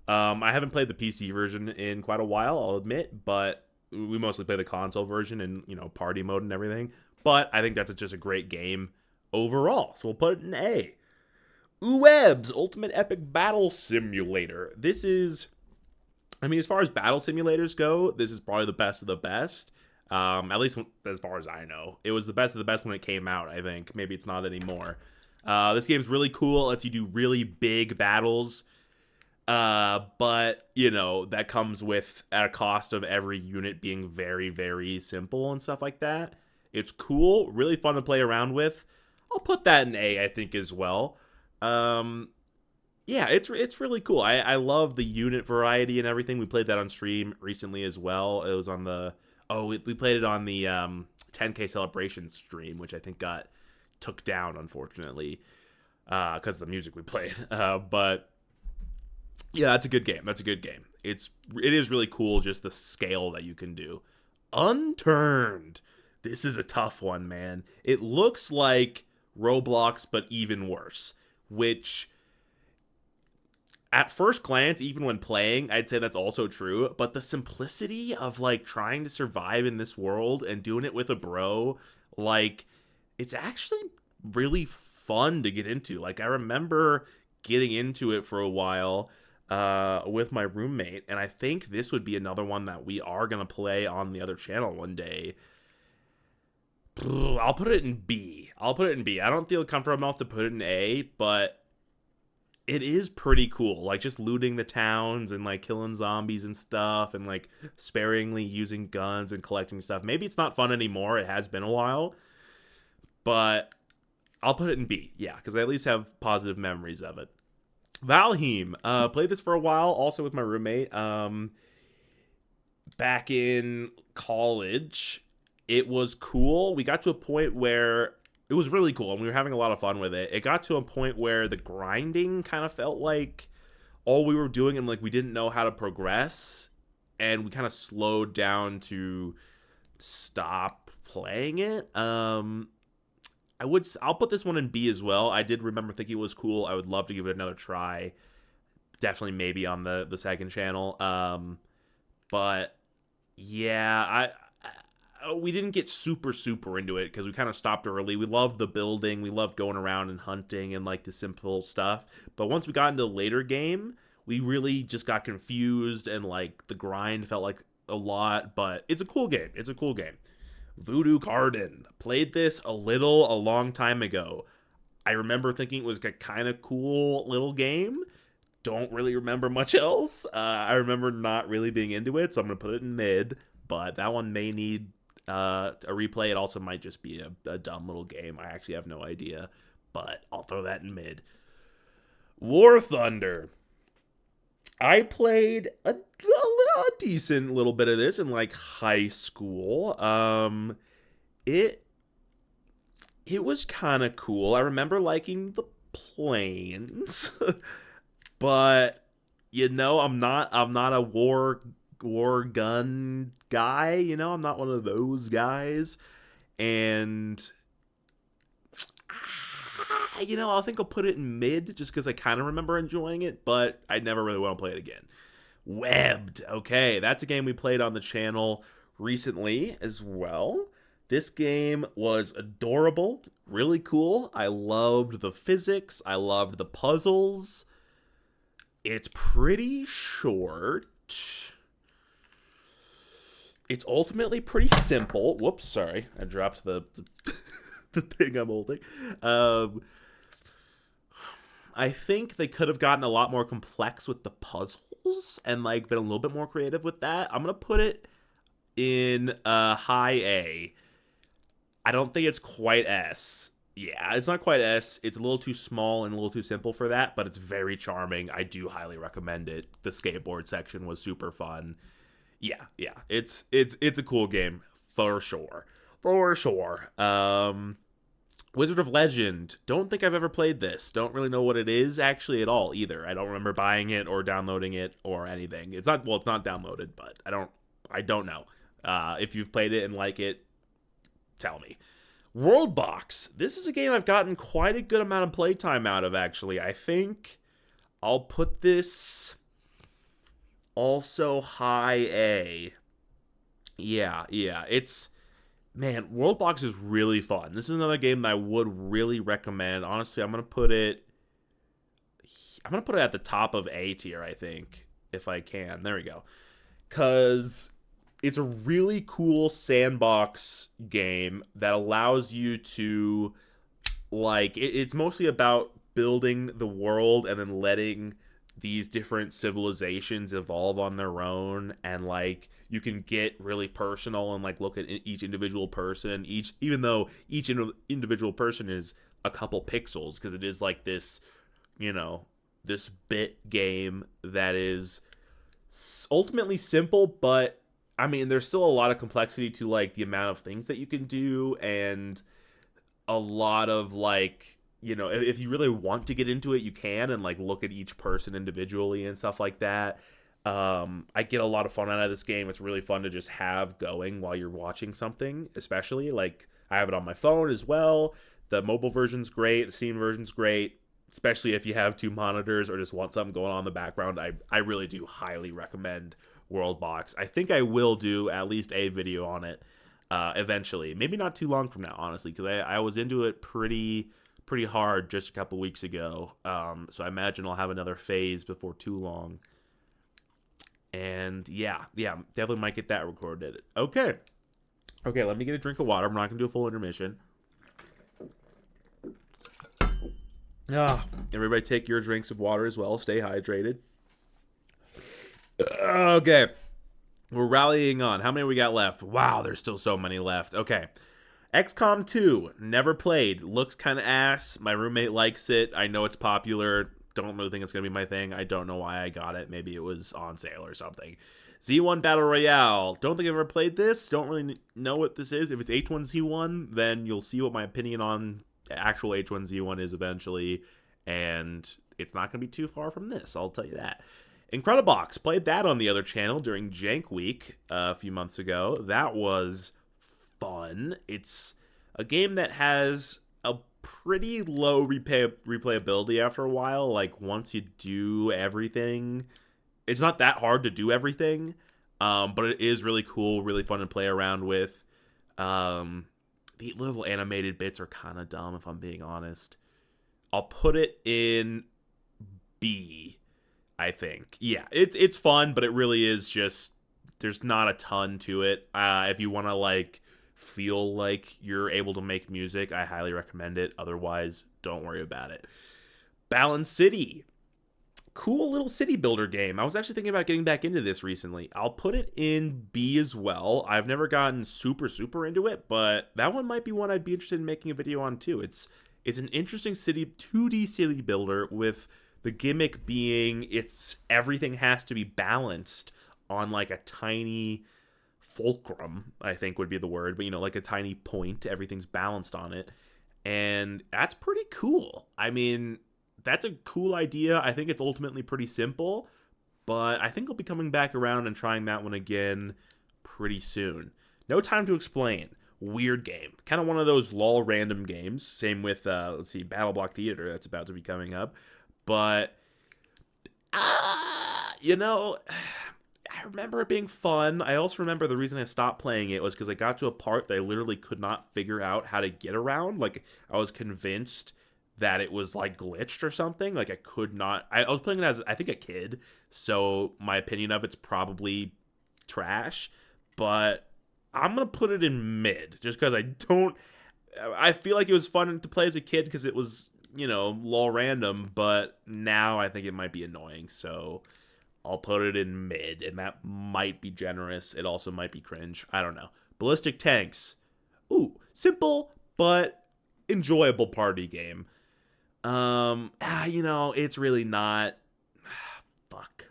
S1: I haven't played the PC version in quite a while, I'll admit, but we mostly play the console version and, party mode and everything. But I think that's just a great game overall. So we'll put it in A. UWeb's Ultimate Epic Battle Simulator. This is, as far as battle simulators go, this is probably the best of the best. At least as far as I know. It was the best of the best when it came out, I think. Maybe it's not anymore. This game's really cool. It lets you do really big battles. But, that comes at a cost of every unit being very, very simple and stuff like that. It's cool. Really fun to play around with. I'll put that in A, I think, as well. Yeah, it's really cool. I love the unit variety and everything. We played that on stream recently as well. It was on we played it on the 10K celebration stream, which I think got took down, unfortunately, because of the music we played. But yeah, that's a good game. It is really cool, just the scale that you can do. Unturned. This is a tough one, man. It looks like Roblox, but even worse. Which, at first glance, even when playing, I'd say that's also true. But the simplicity of, trying to survive in this world and doing it with a bro, it's actually really fun to get into. I remember getting into it for a while with my roommate, and I think this would be another one that we are going to play on the other channel one day. I'll put it in B. I don't feel comfortable enough to put it in A, but it is pretty cool. Just looting the towns and, killing zombies and stuff and, sparingly using guns and collecting stuff. Maybe it's not fun anymore. It has been a while. But I'll put it in B. Yeah, because I at least have positive memories of it. Valheim. Played this for a while, also with my roommate. Back in college. It was cool. We got to a point where it was really cool, and we were having a lot of fun with it. It got to a point where the grinding kind of felt like all we were doing, and we didn't know how to progress, and we kind of slowed down to stop playing it. I'll put this one in B as well. I did remember thinking it was cool. I would love to give it another try. Definitely maybe on the second channel. But yeah, we didn't get super into it because we kind of stopped early. We loved the building. We loved going around and hunting and the simple stuff. But once we got into the later game, we really just got confused and the grind felt like a lot. But it's a cool game. Voodoo Garden. Played this a long time ago. I remember thinking it was a kind of cool little game. Don't really remember much else. I remember not really being into it, so I'm going to put it in mid. But that one may need a replay. It also might just be a dumb little game. I actually have no idea, but I'll throw that in mid. War Thunder. I played a decent little bit of this in like high school. It it was kind of cool. I remember liking the planes, but I'm not a war gun guy. I'm not one of those guys, and I think I'll put it in mid just because I kind of remember enjoying it, but I never really want to play it again. Webbed. Okay, that's a game we played on the channel recently as well. This game was adorable, really cool. I loved the physics, I loved the puzzles. It's pretty short. It's ultimately pretty simple. Whoops, sorry. I dropped the thing I'm holding. I think they could have gotten a lot more complex with the puzzles and like been a little bit more creative with that. I'm gonna put it in high A. I don't think it's quite S. Yeah, it's not quite S. It's a little too small and a little too simple for that, but it's very charming. I do highly recommend it. The skateboard section was super fun. Yeah. It's a cool game for sure. For sure. Wizard of Legend. Don't think I've ever played this. Don't really know what it is actually at all either. I don't remember buying it or downloading it or anything. It's not downloaded, but I don't know. If you've played it and like it, tell me. Worldbox. This is a game I've gotten quite a good amount of playtime out of actually. I think I'll put this also high A. Yeah. Man, Worldbox is really fun. This is another game that I would really recommend. Honestly, I'm gonna put it at the top of A tier, I think, if I can. There we go. Cause it's a really cool sandbox game that allows you to it's mostly about building the world and then letting these different civilizations evolve on their own, and you can get really personal and look at each individual person, even though each individual person is a couple pixels, because it is this this bit game that is ultimately simple, but I mean there's still a lot of complexity to the amount of things that you can do, and a lot of if you really want to get into it, you can, and look at each person individually and stuff like that. I get a lot of fun out of this game. It's really fun to just have going while you're watching something, especially I have it on my phone as well. The mobile version's great. The Steam version's great, especially if you have two monitors or just want something going on in the background. I really do highly recommend Worldbox. I think I will do at least a video on it eventually. Maybe not too long from now, honestly, because I was into it pretty hard just a couple weeks ago. So I imagine I'll have another phase before too long. And yeah, definitely might get that recorded. Okay, let me get a drink of water. I'm not going to do a full intermission. Everybody take your drinks of water as well. Stay hydrated. Okay, we're rallying on. How many we got left? Wow, there's still so many left. Okay. XCOM 2, never played. Looks kind of ass. My roommate likes it. I know it's popular. Don't really think it's going to be my thing. I don't know why I got it. Maybe it was on sale or something. Z1 Battle Royale. Don't think I've ever played this. Don't really know what this is. If it's H1Z1, then you'll see what my opinion on actual H1Z1 is eventually. And it's not going to be too far from this. I'll tell you that. Incredibox. Played that on the other channel during Jank Week a few months ago. That was fun. It's a game that has a pretty low replayability after a while. Once you do everything, it's not that hard to do everything, but it is really cool, really fun to play around with. The little animated bits are kind of dumb, if I'm being honest. I'll put it in B, I think. Yeah, it's fun, but it really is just, there's not a ton to it. If you want to feel like you're able to make music, I highly recommend it. Otherwise, don't worry about it. Balance City. Cool little city builder game. I was actually thinking about getting back into this recently. I'll put it in B as well. I've never gotten super into it, but that one might be one I'd be interested in making a video on too. It's an interesting 2D city builder with The gimmick being everything has to be balanced on like a tiny fulcrum, I think would be the word, but like a tiny point. Everything's balanced on it. And that's pretty cool. I mean, that's a cool idea. I think it's ultimately pretty simple, but I think I'll be coming back around and trying that one again pretty soon. No Time to Explain. Weird game. Kind of one of those lol random games. Same with, let's see, Battle Block Theater that's about to be coming up. But, I remember it being fun. I also remember the reason I stopped playing it was because I got to a part that I literally could not figure out how to get around. Like, I was convinced that it was, like, glitched or something. Like, I could not... I was playing it as, I think, a kid. So, my opinion of it's probably trash. But I'm going to put it in mid. Just because I feel like it was fun to play as a kid because it was, lol random. But now I think it might be annoying. So... I'll put it in mid, and that might be generous. It also might be cringe. I don't know. Ballistic Tanks. Ooh, simple but enjoyable party game. It's really not. Fuck.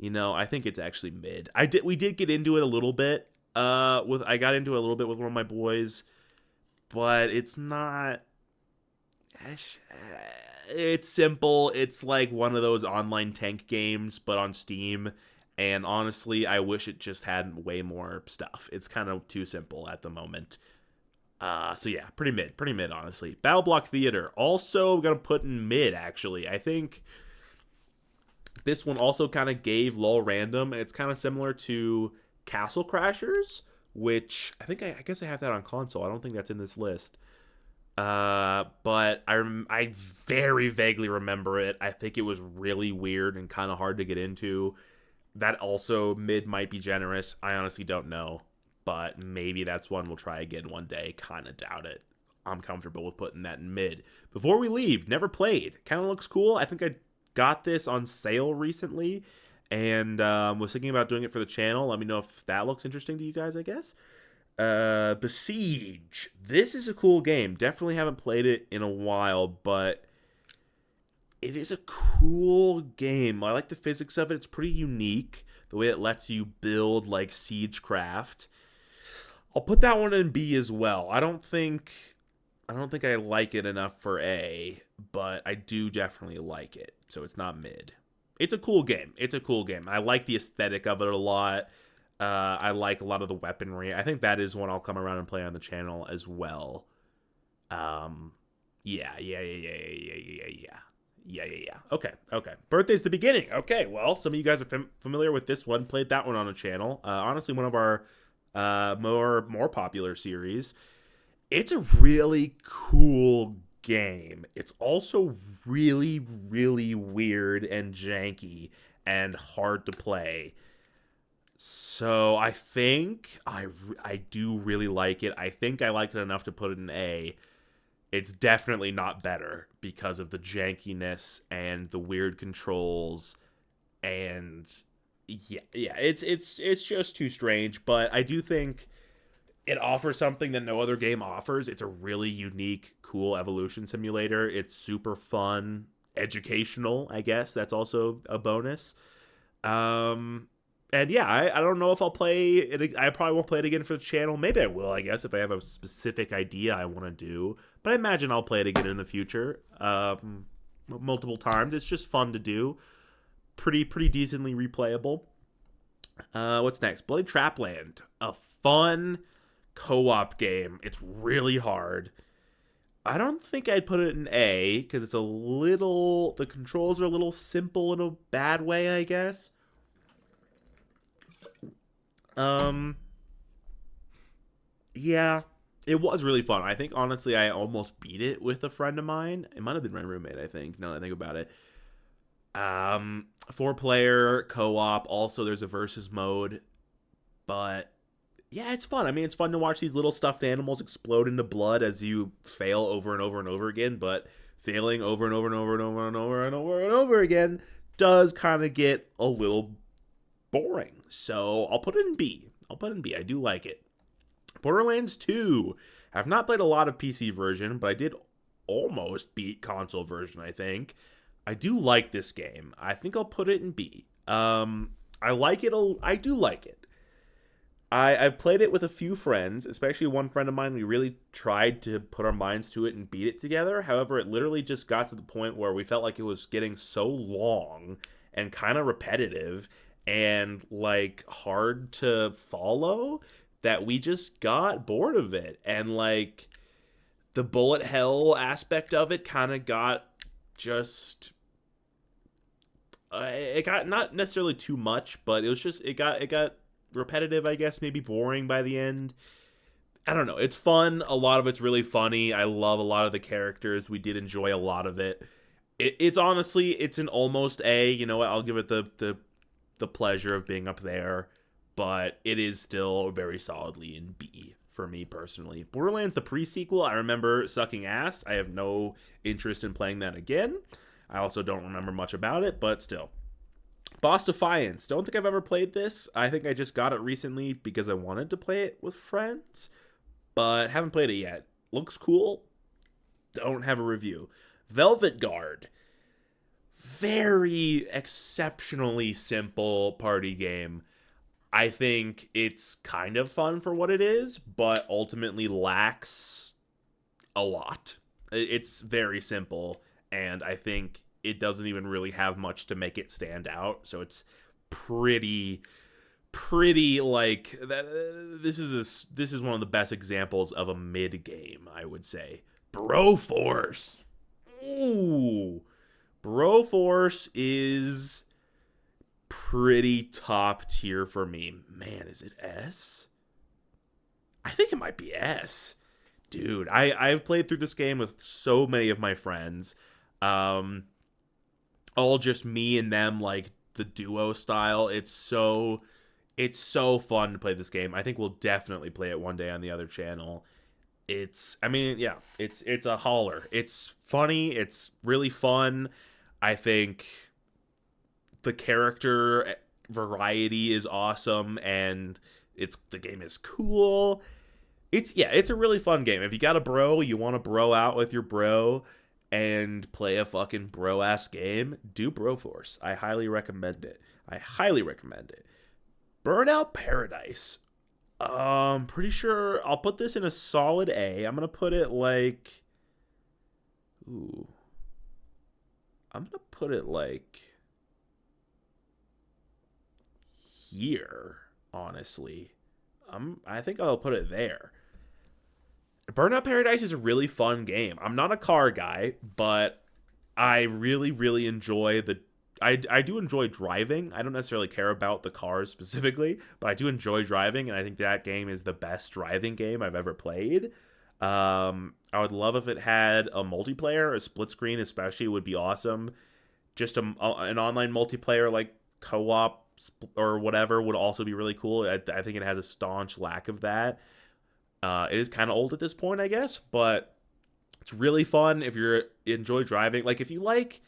S1: I think it's actually mid. We did get into it a little bit. I got into it a little bit with one of my boys, but it's not. It's simple. It's like one of those online tank games, but on Steam. And honestly, I wish it just had way more stuff. It's kind of too simple at the moment. So yeah, pretty mid, honestly. Battle Block Theater, also gonna put in mid, actually. I think this one also kind of gave lol random. It's kind of similar to Castle Crashers, which I guess I have that on console. I don't think that's in this list. But I very vaguely remember it. I think it was really weird and kind of hard to get into. That also mid might be generous. I honestly don't know, but maybe that's one we'll try again one day. Kind of doubt it. I'm comfortable with putting that in mid. Before we leave, never played. Kind of looks cool. I think I got this on sale recently and was thinking about doing it for the channel. Let me know if that looks interesting to you guys, I guess. Besiege. This is a cool game. Definitely haven't played it in a while, but it is a cool game. I like the physics of it. It's pretty unique. The way it lets you build like siegecraft. I'll put that one in B as well. I don't think I like it enough for A, but I do definitely like it. So it's not mid. It's a cool game. I like the aesthetic of it a lot. I like a lot of the weaponry. I think that is one I'll come around and play on the channel as well. Yeah. Okay. Birthday's the beginning. Okay, well, some of you guys are familiar with this one. Played that one on the channel. Honestly, one of our more popular series. It's a really cool game. It's also really, really weird and janky and hard to play. So I think I do really like it. I think I like it enough to put it in A. It's definitely not better because of the jankiness and the weird controls, and it's just too strange. But I do think it offers something that no other game offers. It's a really unique, cool evolution simulator. It's super fun, educational, I guess. That's also a bonus. And yeah, I don't know if I'll play it. I probably won't play it again for the channel. Maybe I will, I guess, if I have a specific idea I want to do. But I imagine I'll play it again in the future, multiple times. It's just fun to do. Pretty decently replayable. What's next? Bloody Trapland. A fun co-op game. It's really hard. I don't think I'd put it in A, because it's the controls are a little simple in a bad way, I guess. Yeah, it was really fun. I think, honestly, I almost beat it with a friend of mine. It might have been my roommate, I think, now that I think about it. 4-player co-op. Also, there's a versus mode. But, yeah, it's fun. I mean, it's fun to watch these little stuffed animals explode into blood as you fail over and over and over again. But failing over and over and over and over and over and over and over again does kind of get a little boring. So I'll put it in B. I do like it. Borderlands 2. I've not played a lot of PC version, but I did almost beat console version, I think. I do like this game. I think I'll put it in B. I like it. I do like it. I've played it with a few friends, especially one friend of mine. We really tried to put our minds to it and beat it together. However, it literally just got to the point where we felt like it was getting so long and kind of repetitive and like hard to follow that we just got bored of it. And like the bullet hell aspect of it kind of got just it got not necessarily too much, but it was just it got repetitive, I guess, maybe boring by the end. I don't know. It's fun. A lot of it's really funny. I love a lot of the characters. We did enjoy a lot of it. It's honestly, it's an almost A. You know what? I'll give it the pleasure of being up there, but it is still very solidly in B for me personally. Borderlands the pre-sequel, I remember sucking ass. I have no interest in playing that again. I also don't remember much about it, but still. Boss Defiance. Don't think I've ever played this. I think I just got it recently because I wanted to play it with friends, but haven't played it yet. Looks cool. Don't have a review. Velvet Guard. Very exceptionally simple party game. I think it's kind of fun for what it is, but ultimately lacks a lot. It's very simple, and I think it doesn't even really have much to make it stand out. So it's pretty like this is one of the best examples of a mid game, I would say. Broforce. Ooh. Broforce is pretty top tier for me. Man, is it S? I think it might be S. Dude, I've played through this game with so many of my friends. All just me and them, like the duo style. It's so fun to play this game. I think we'll definitely play it one day on the other channel. It's a hauler. It's funny. It's really fun. I think the character variety is awesome, and the game is cool. It's a really fun game. If you got a bro, you want to bro out with your bro and play a fucking bro-ass game, do Broforce. I highly recommend it. Burnout Paradise. Pretty sure I'll put this in a solid A. I'm going to put it like... Ooh. I'm going to put it like... here, honestly. I think I'll put it there. Burnout Paradise is a really fun game. I'm not a car guy, but I really, really enjoy I do enjoy driving. I don't necessarily care about the cars specifically, but I do enjoy driving, and I think that game is the best driving game I've ever played. I would love if it had a multiplayer, a split screen especially would be awesome. Just an online multiplayer like co-op or whatever would also be really cool. I think it has a staunch lack of that. It is kind of old at this point, I guess, but it's really fun if you enjoy driving. Like, if you like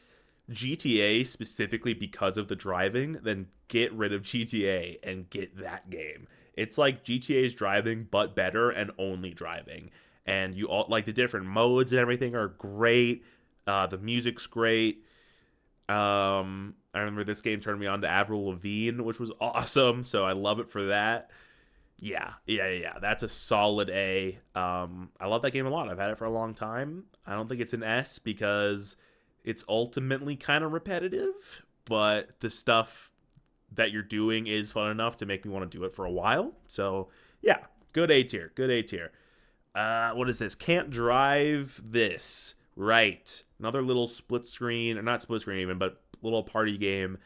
S1: GTA specifically because of the driving, then get rid of GTA and get that game. It's like GTA's driving, but better and only driving. And you all like the different modes and everything are great. The music's great. I remember this game turned me on to Avril Lavigne, which was awesome. So I love it for that. Yeah. That's a solid A. I love that game a lot. I've had it for a long time. I don't think it's an S because it's ultimately kind of repetitive, but the stuff that you're doing is fun enough to make me want to do it for a while. So yeah, good A tier. What is this? Can't Drive This. Right. Another little split screen, or not split screen even, but little party game.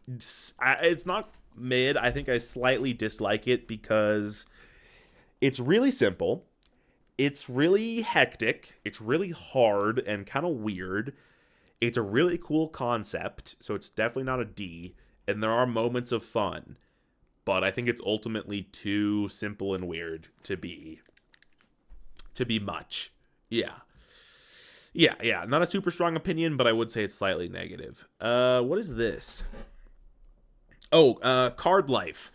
S1: It's not mid. I think I slightly dislike it because it's really simple. It's really hectic. It's really hard and kind of weird. It's a really cool concept, so it's definitely not a D. And there are moments of fun, but I think it's ultimately too simple and weird to be much. Yeah. Not a super strong opinion, but I would say it's slightly negative. What is this? Oh, Card Life.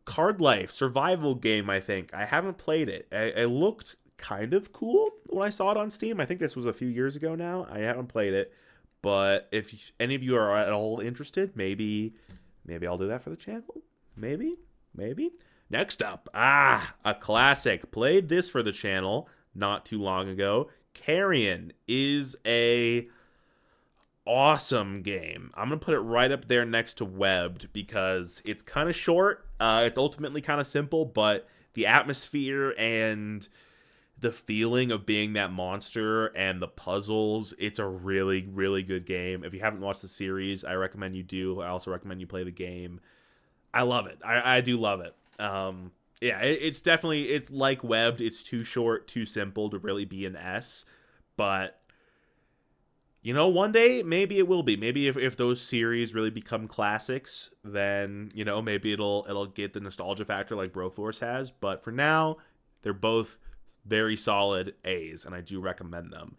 S1: Card Life survival game. I think I haven't played it. It looked kind of cool when I saw it on Steam. I think this was a few years ago now. I haven't played it, but if any of you are at all interested, maybe I'll do that for the channel. Maybe. Next up, a classic. Played this for the channel not too long ago. Carrion is a awesome game. I'm gonna put it right up there next to Webbed because it's kind of short. It's ultimately kind of simple, but the atmosphere and the feeling of being that monster and the puzzles, it's a really, really good game. If you haven't watched the series, I recommend you do. I also recommend you play the game. I love it. I do love it. Yeah, it's definitely, it's like Webbed. It's too short, too simple to really be an S, but you know, one day, maybe it will be. Maybe if those series really become classics, then, you know, maybe it'll get the nostalgia factor like Broforce has. But for now, they're both very solid A's, and I do recommend them.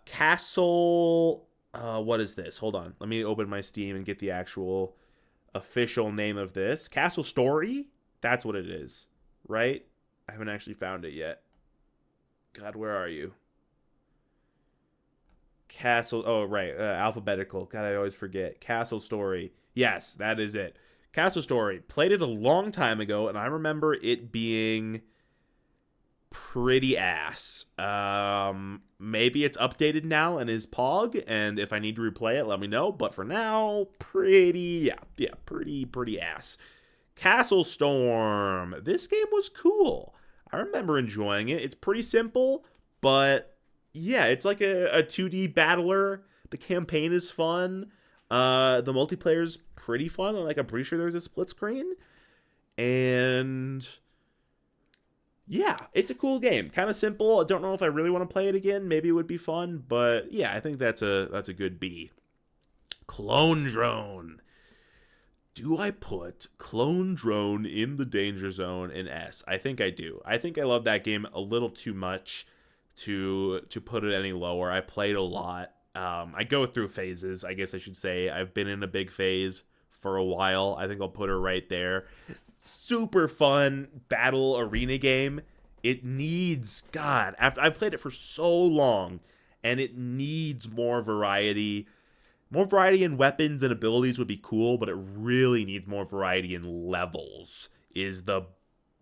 S1: Castle... what is this? Hold on. Let me open my Steam and get the actual official name of this. Castle Story? That's what it is, right? I haven't actually found it yet. God, where are you? Castle, oh right, alphabetical. God, I always forget. Castle Story. Yes, that is it. Castle Story. Played it a long time ago, and I remember it being pretty ass. Maybe it's updated now and is Pog, and if I need to replay it, let me know. But for now, pretty ass. Castle Storm. This game was cool. I remember enjoying it. It's pretty simple, but yeah, it's like a 2D battler. The campaign is fun. The multiplayer's pretty fun. Like, I'm pretty sure there's a split screen. And yeah, it's a cool game. Kind of simple. I don't know if I really want to play it again. Maybe it would be fun, but yeah, I think that's a good B. Clone Drone. Do I put Clone Drone in the danger zone in S? I think I do. I think I love that game a little too much to put it any lower. I played a lot. I go through phases, I guess I should say. I've been in a big phase for a while. I think I'll put her right there. Super fun battle arena game. It needs, God, I've played it for so long, and it needs more variety. More variety in weapons and abilities would be cool, but it really needs more variety in levels is the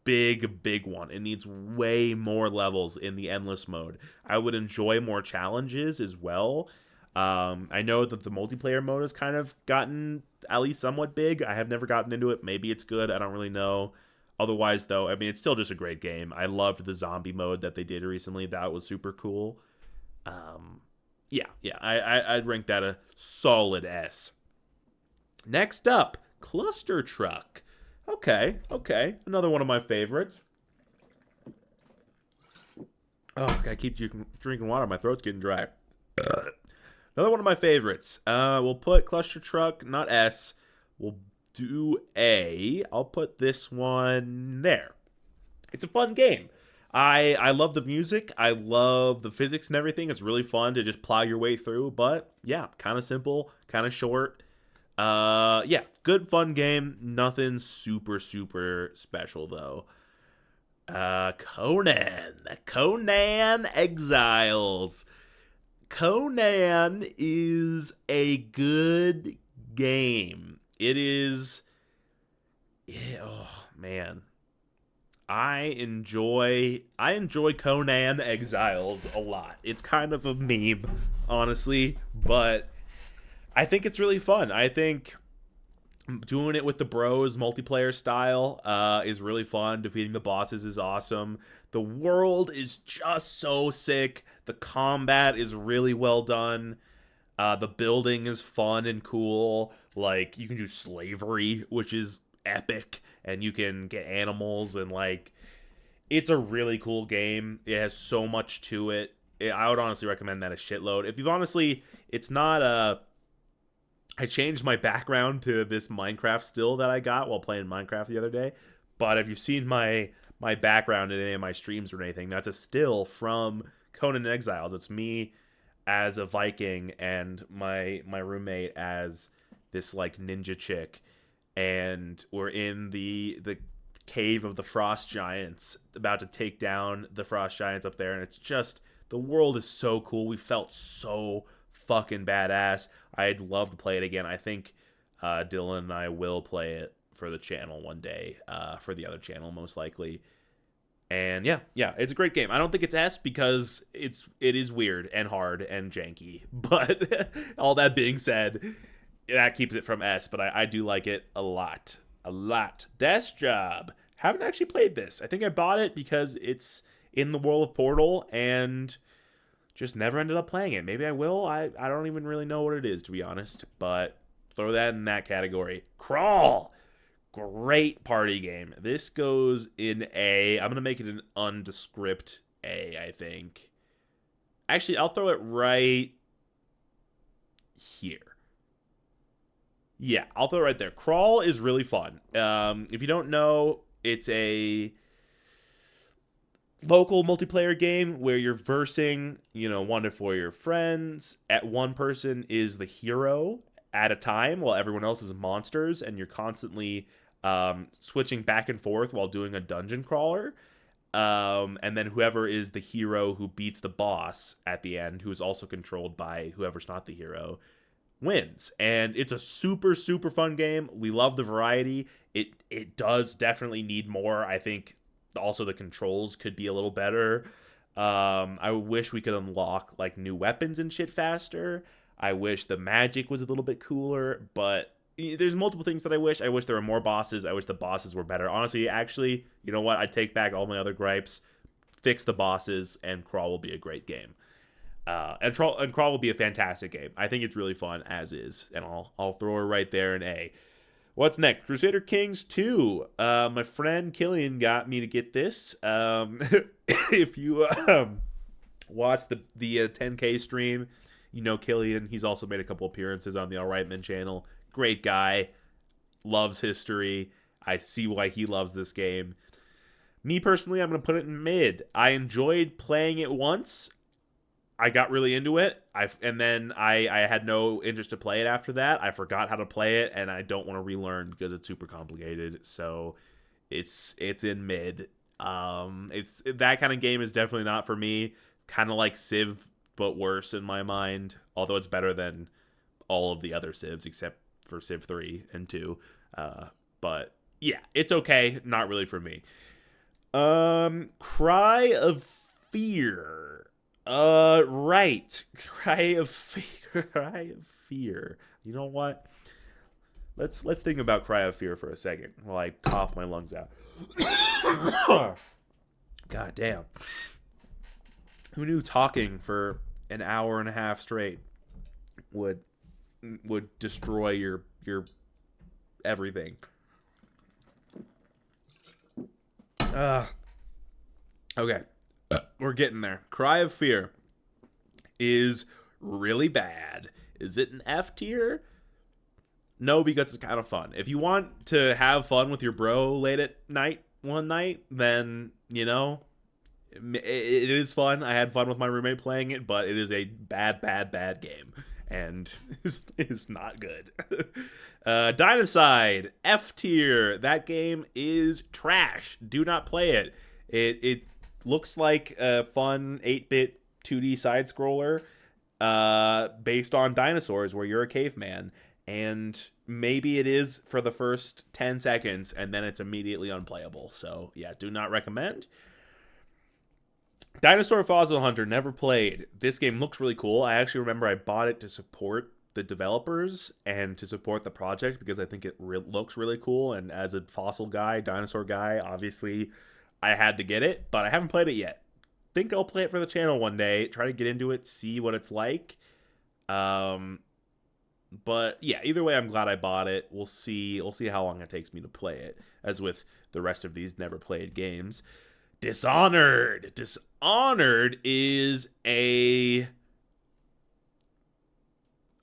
S1: big one. It needs way more levels in the endless mode. I would enjoy more challenges as well. I know that the multiplayer mode has kind of gotten at least somewhat big. I have never gotten into it. Maybe it's good. I don't really know. Otherwise, though, I mean, it's still just a great game. I loved the zombie mode that they did recently. That was super cool. Yeah, I'd rank that a solid S. Next up, Cluster Truck. Okay. Another one of my favorites. Oh, gotta keep drinking water. My throat's getting dry. Another one of my favorites. We'll put Cluster Truck, not S. We'll do A. I'll put this one there. It's a fun game. I love the music. I love the physics and everything. It's really fun to just plow your way through. But yeah, kind of simple, kind of short. Yeah, good fun game. Nothing super special though. Conan Exiles. Conan is a good game. It is. Yeah, oh man, I enjoy Conan Exiles a lot. It's kind of a meme, honestly, but I think it's really fun. I think doing it with the bros multiplayer style is really fun. Defeating the bosses is awesome. The world is just so sick. The combat is really well done. The building is fun and cool. Like, you can do slavery, which is epic, and you can get animals, and like, it's a really cool game. It has so much to it. I would honestly recommend that a shitload. If you've honestly, it's not a... I changed my background to this Minecraft still that I got while playing Minecraft the other day. But if you've seen my background in any of my streams or anything, that's a still from Conan Exiles. It's me as a Viking and my roommate as this like ninja chick. and we're in the cave of the frost giants, about to take down the frost giants up there, and it's just, the world is so cool. We felt so fucking badass. I'd love to play it again. I think Dylan and I will play it for the channel one day, for the other channel most likely. And yeah, it's a great game. I don't think it's S because it is weird and hard and janky. But all that being said, that keeps it from S. But I do like it a lot. A lot. Desk Job. Haven't actually played this. I think I bought it because it's in the world of Portal and just never ended up playing it. Maybe I will. I don't even really know what it is, to be honest. But throw that in that category. Crawl. Great party game. This goes in A. I'm going to make it an undescript A, I think. Actually, I'll throw it right here. Yeah, I'll throw it right there. Crawl is really fun. If you don't know, it's a local multiplayer game where you're versing, 1 to 4 of your friends. One person is the hero at a time while everyone else is monsters, and you're constantly switching back and forth while doing a dungeon crawler. And then whoever is the hero who beats the boss at the end, who is also controlled by whoever's not the hero, wins. And it's a super, super fun game. We love the variety. It does definitely need more. I think also the controls could be a little better. I wish we could unlock like new weapons and shit faster. I wish the magic was a little bit cooler, but there's multiple things that I wish. I wish there were more bosses. I wish the bosses were better. Honestly, actually, you know what? I take back all my other gripes. Fix the bosses, and Crawl will be a great game. And Crawl will be a fantastic game. I think it's really fun as is, and I'll throw her right there in A. What's next? Crusader Kings 2. My friend Killian got me to get this. If you watch the 10K stream, Killian. He's also made a couple appearances on the All Right Men channel. Great guy. Loves history. I see why he loves this game. Me personally, I'm going to put it in mid. I enjoyed playing it once. I got really into it, and then I had no interest to play it after that. I forgot how to play it, and I don't want to relearn because it's super complicated. So it's in mid. It's that kind of game is definitely not for me. Kind of like Civ, but worse in my mind. Although it's better than all of the other Civs except for Civ 3 and 2. But yeah, it's okay. Not really for me. Cry of Fear. Right. Cry of Fear. Cry of Fear. You know what? Let's think about Cry of Fear for a second while I cough my lungs out. God damn. Who knew talking for an hour and a half straight would destroy your everything? Okay. We're getting there. Cry of Fear is really bad. Is it an F tier? No, because it's kind of fun. If you want to have fun with your bro late at night one night, then, it is fun. I had fun with my roommate playing it, but it is a bad game. And is not good. Dynaside, F tier. That game is trash. Do not play it. It looks like a fun 8-bit 2D side-scroller based on dinosaurs where you're a caveman. And maybe it is for the first 10 seconds, and then it's immediately unplayable. So, yeah, do not recommend. Dinosaur Fossil Hunter, never played. This game looks really cool. I actually remember I bought it to support the developers and to support the project because I think it looks really cool. And as a fossil guy, dinosaur guy, obviously I had to get it, but I haven't played it yet. Think I'll play it for the channel one day, try to get into it, see what it's like. But yeah, either way, I'm glad I bought it. We'll see how long it takes me to play it, as with the rest of these never played games. Dishonored. Dishonored is a...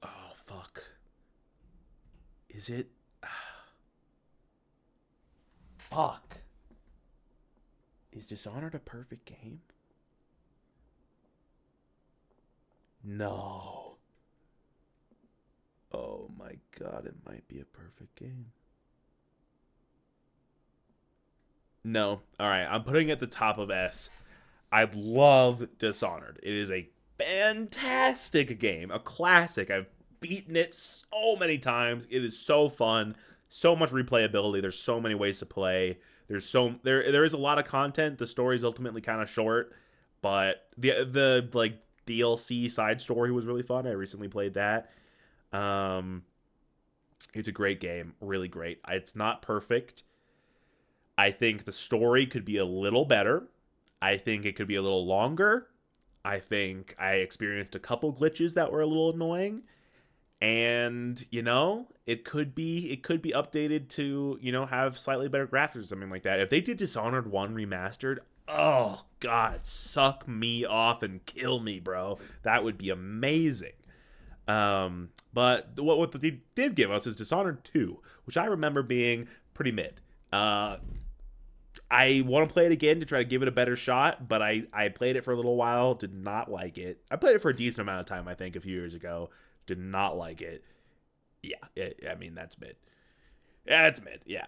S1: Oh, fuck. Is it? Fuck. Is Dishonored a perfect game? No. Oh my god, it might be a perfect game. No. All right, I'm putting it at the top of S. I love Dishonored. It is a fantastic game, a classic. I've beaten it so many times. It is so fun, so much replayability. There's so many ways to play. There is a lot of content. The story is ultimately kind of short, but the like DLC side story was really fun. I recently played that. Um, it's a great game, really great. It's not perfect. I think the story could be a little better. I think it could be a little longer. I think I experienced a couple glitches that were a little annoying. And, it could be updated to, have slightly better graphics or something like that. If they did Dishonored 1 remastered, oh god, suck me off and kill me, bro. That would be amazing. But what they did give us is Dishonored 2, which I remember being pretty mid. I want to play it again to try to give it a better shot, but I played it for a little while, did not like it. I played it for a decent amount of time, I think, a few years ago. Did not like it. Yeah, I mean, that's mid. Yeah, it's mid. Yeah.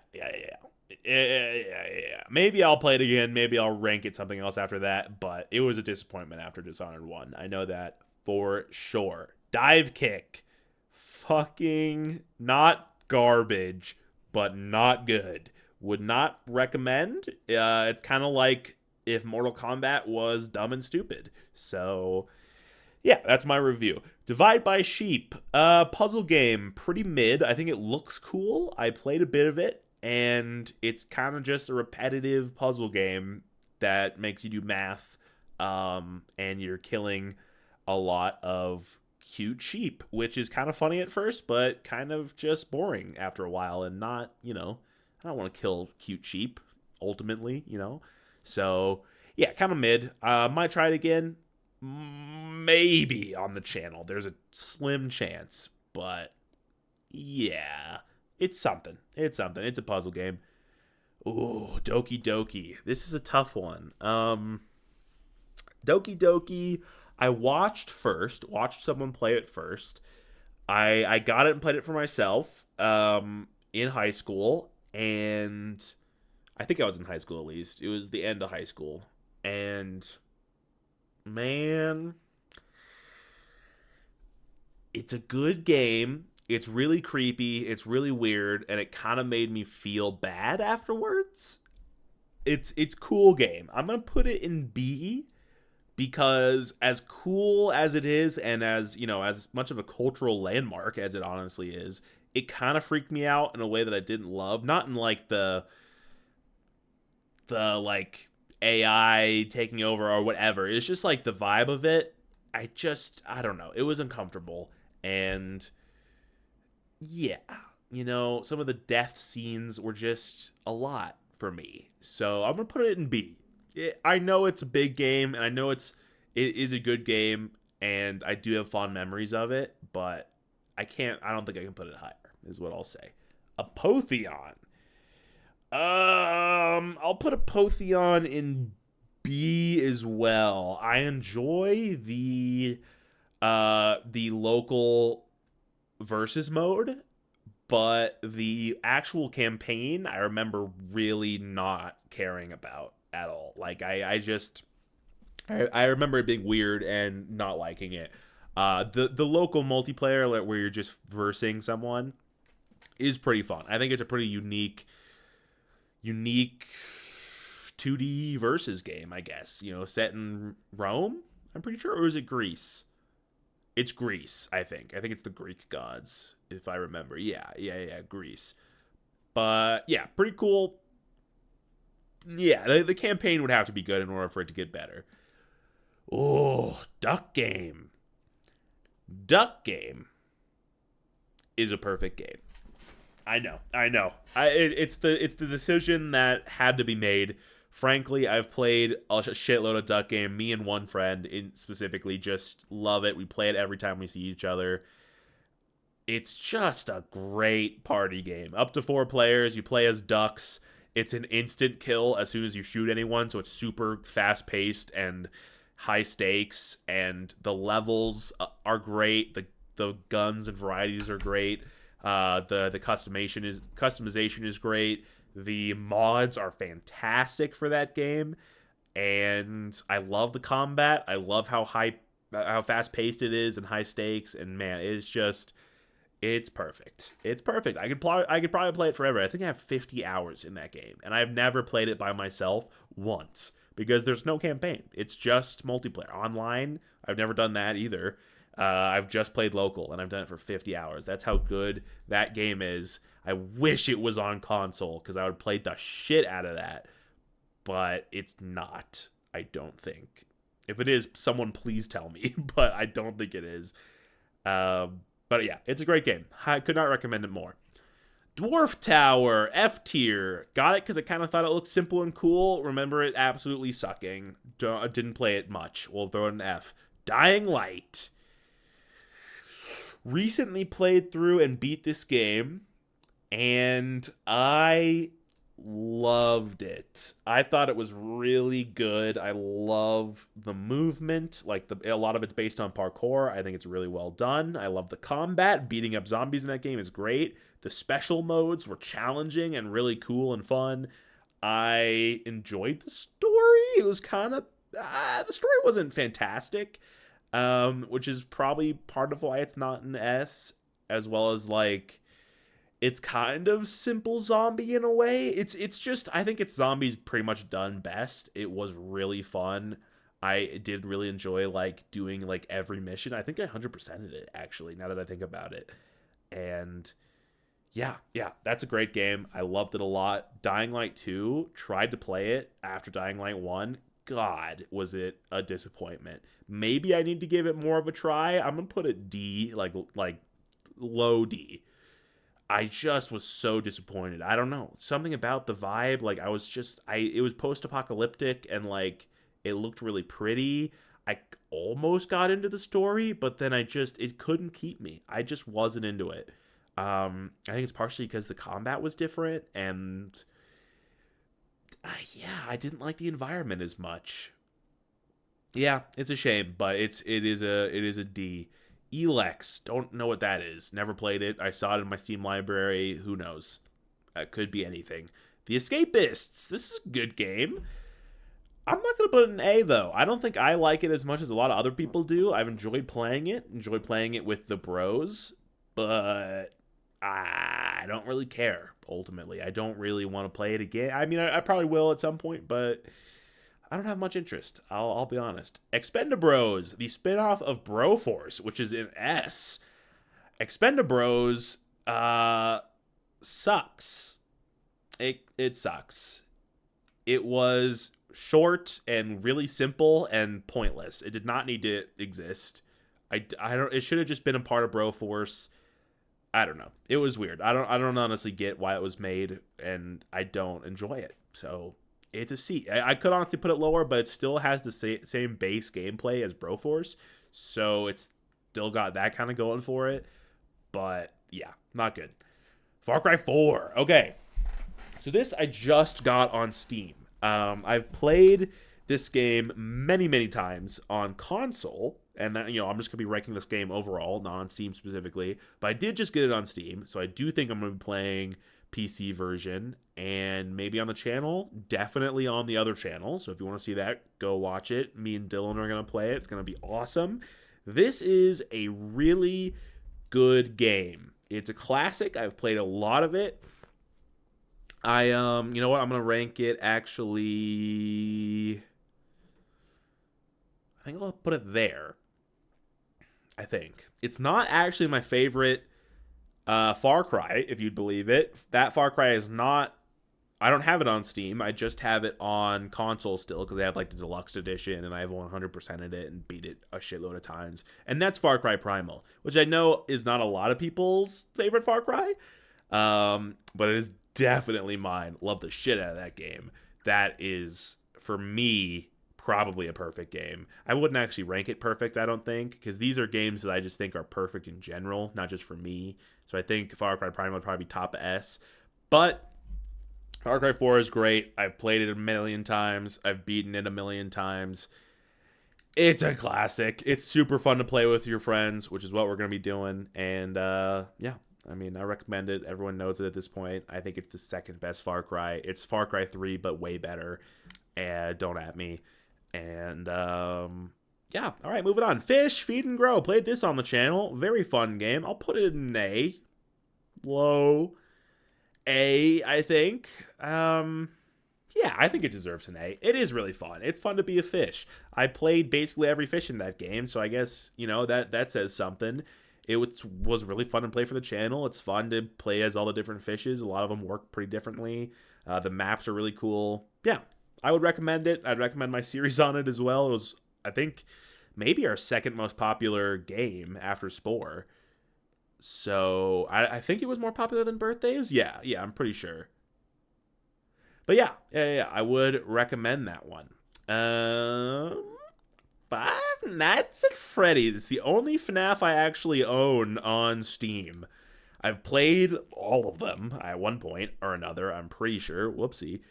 S1: Maybe I'll play it again. Maybe I'll rank it something else after that, but it was a disappointment after Dishonored 1. I know that for sure. Dive Kick. Fucking not garbage, but not good. Would not recommend. It's kind of like if Mortal Kombat was dumb and stupid. So, yeah, that's my review. Divide by Sheep. Puzzle game. Pretty mid. I think it looks cool. I played a bit of it, and it's kind of just a repetitive puzzle game that makes you do math, and you're killing a lot of cute sheep, which is kind of funny at first, but kind of just boring after a while, and not, I don't want to kill cute sheep, ultimately, So, yeah, kind of mid. Might try it again. Maybe on the channel. There's a slim chance. But, yeah. It's something. It's a puzzle game. Ooh, Doki Doki. This is a tough one. Doki Doki, I watched someone play it first. I got it and played it for myself in high school. And I think I was in high school at least. It was the end of high school. And man, it's a good game. It's really creepy. It's really weird. And it kind of made me feel bad afterwards. It's cool game. I'm going to put it in B because as cool as it is and as much of a cultural landmark as it honestly is, it kind of freaked me out in a way that I didn't love. Not in like the like AI taking over or whatever. It's just like the vibe of it. I don't know. It was uncomfortable. And yeah, some of the death scenes were just a lot for me. So I'm going to put it in B. I know it's a big game and I know it is a good game and I do have fond memories of it, but I don't think I can put it higher, is what I'll say. Apotheon. I'll put Apotheon in B as well. I enjoy the local versus mode, but the actual campaign I remember really not caring about at all. Like I remember it being weird and not liking it. The local multiplayer where you're just versing someone is pretty fun. I think it's a pretty unique 2D versus game, I guess. Set in Rome, I'm pretty sure, or is it Greece? It's Greece, I think. I think it's the Greek gods, if I remember. Yeah, Greece. But yeah, pretty cool. Yeah, the campaign would have to be good in order for it to get better. Oh, Duck Game. Duck Game is a perfect game. I know. It's the decision that had to be made. Frankly, I've played a shitload of Duck Game. Me and one friend specifically just love it. We play it every time we see each other. It's just a great party game. Up to 4 players. You play as ducks. It's an instant kill as soon as you shoot anyone, so it's super fast-paced and high stakes, and the levels are great. The guns and varieties are great. The customization is great. The mods are fantastic for that game, and I love the combat. I love how fast paced it is and high stakes, and man, it's perfect. It's perfect. I could probably play it forever. I think I have 50 hours in that game, and I've never played it by myself once because there's no campaign. It's just multiplayer. Online, I've never done that either. I've just played local, and I've done it for 50 hours. That's how good that game is. I wish it was on console because I would play the shit out of that, but it's not. I don't think. If it is, someone please tell me, but I don't think it is. But yeah, it's a great game. I could not recommend it more. Dwarf Tower, F tier. Got it because I kind of thought it looked simple and cool. Remember it absolutely sucking. Didn't play it much. We'll throw it an F. Dying Light. Recently played through and beat this game, and I loved it. I thought it was really good. I love the movement. Like a lot of it's based on parkour. I think it's really well done. I love the combat. Beating up zombies in that game is great. The special modes were challenging and really cool and fun. I enjoyed the story. It was kind of the story wasn't fantastic, which is probably part of why it's not an S, as well as like it's kind of simple zombie in a way. It's just, I think it's zombies pretty much done best. It was really fun. I did really enjoy like doing like every mission. I think I 100%ed it actually, now that I think about it. And yeah, that's a great game. I loved it a lot. Dying Light 2, tried to play it after Dying Light 1. God, was it a disappointment. Maybe I need to give it more of a try. I'm going to put it D, like low D. I just was so disappointed. I don't know. Something about the vibe, like it was post-apocalyptic and like it looked really pretty. I almost got into the story, but then it couldn't keep me. I just wasn't into it. I think it's partially because the combat was different, and I didn't like the environment as much. Yeah, it's a shame, but it is a D. Elex, don't know what that is. Never played it. I saw it in my Steam library. Who knows? It could be anything. The Escapists. This is a good game. I'm not going to put it an A, though. I don't think I like it as much as a lot of other people do. I've enjoyed playing it with the bros, but I don't really care, ultimately. I don't really want to play it again. I mean, I probably will at some point, but I don't have much interest. I'll be honest. Expendabros, the spinoff of Broforce, which is in S. Expendabros sucks. It sucks. It was short and really simple and pointless. It did not need to exist. I don't. It should have just been a part of Broforce. I don't know. It was weird. I don't honestly get why it was made, and I don't enjoy it. So it's a C. I could honestly put it lower, but it still has the same base gameplay as Broforce, so it's still got that kind of going for it. But yeah, not good. Far Cry 4. Okay, so this I just got on Steam. I've played this game many times on console, and that, I'm just gonna be ranking this game overall, not on Steam specifically. But I did just get it on Steam, so I do think I'm gonna be playing PC version, and maybe on the channel, definitely on the other channel. So if you want to see that, go watch it. Me and Dylan are going to play it. It's going to be awesome. This is a really good game. It's a classic. I've played a lot of it. You know what? I'm going to rank it actually. I think I'll put it there. I think. It's not actually my favorite Far Cry, if you'd believe it. That Far Cry is not, I don't have it on Steam. I just have it on console still because I have like the deluxe edition, and I've 100%ed it and beat it a shitload of times. And that's Far Cry Primal, which I know is not a lot of people's favorite Far Cry, but it is definitely mine. Love the shit out of that game. That is, for me, probably a perfect game. I wouldn't actually rank it perfect, I don't think, because these are games that I just think are perfect in general, not just for me. So I think Far Cry Primal would probably be top S. But Far Cry 4 is great. I've played it a million times. I've beaten it a million times. It's a classic. It's super fun to play with your friends, which is what we're going to be doing. And yeah, I mean, I recommend it. Everyone knows it at this point. I think it's the second best Far Cry. It's Far Cry 3, but way better. And don't at me. And, yeah. All right, moving on. Fish, Feed, and Grow. Played this on the channel. Very fun game. I'll put it in A. Low A, I think. Yeah, I think it deserves an A. It is really fun. It's fun to be a fish. I played basically every fish in that game, so I guess, that says something. It was really fun to play for the channel. It's fun to play as all the different fishes. A lot of them work pretty differently. The maps are really cool. Yeah, I would recommend it. I'd recommend my series on it as well. It was, I think, maybe our second most popular game after Spore. So I think it was more popular than Birthdays. Yeah, I'm pretty sure. But yeah, I would recommend that one. Five Nights at Freddy's. It's the only FNAF I actually own on Steam. I've played all of them at one point or another, I'm pretty sure. Whoopsie.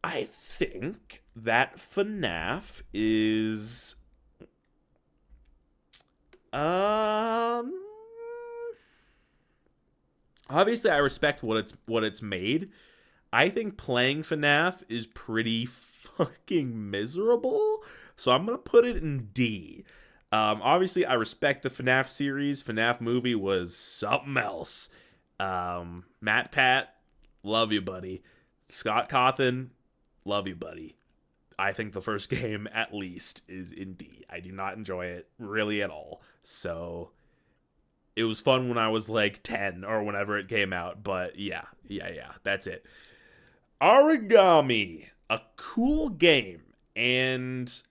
S1: I think that FNAF is... Obviously, I respect what it's made. I think playing FNAF is pretty fucking miserable, so I'm gonna put it in D. Obviously, I respect the FNAF series. FNAF movie was something else. Matt Pat, love you, buddy. Scott Cawthon, love you, buddy. I think the first game, at least, is in D. I do not enjoy it really at all. So it was fun when I was like 10 or whenever it came out, but yeah, that's it. Origami, a cool game and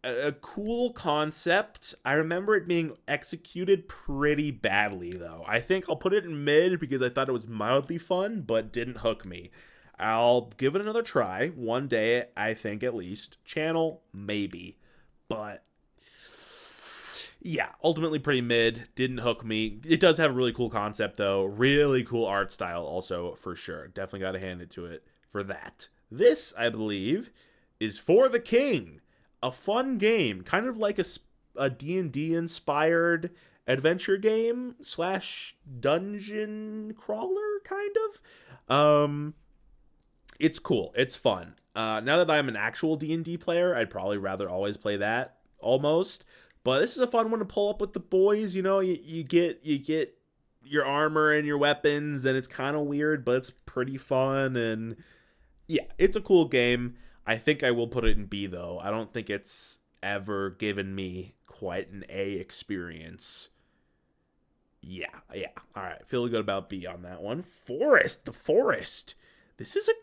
S1: a cool concept. I remember it being executed pretty badly, though. I think I'll put it in mid because I thought it was mildly fun, but didn't hook me. I'll give it another try one day, I think, at least. Channel, maybe. But yeah, ultimately pretty mid. Didn't hook me. It does have a really cool concept, though. Really cool art style, also, for sure. Definitely got to hand it to it for that. This, I believe, is For the King. A fun game. Kind of like a D&D inspired adventure game / dungeon crawler, kind of. It's cool. It's fun. Now that I'm an actual D&D player, I'd probably rather always play that, almost. But this is a fun one to pull up with the boys. You get your armor and your weapons, and it's kind of weird, but it's pretty fun. And yeah, it's a cool game. I think I will put it in B, though. I don't think it's ever given me quite an A experience. Yeah. All right, feeling good about B on that one. The Forest. This is a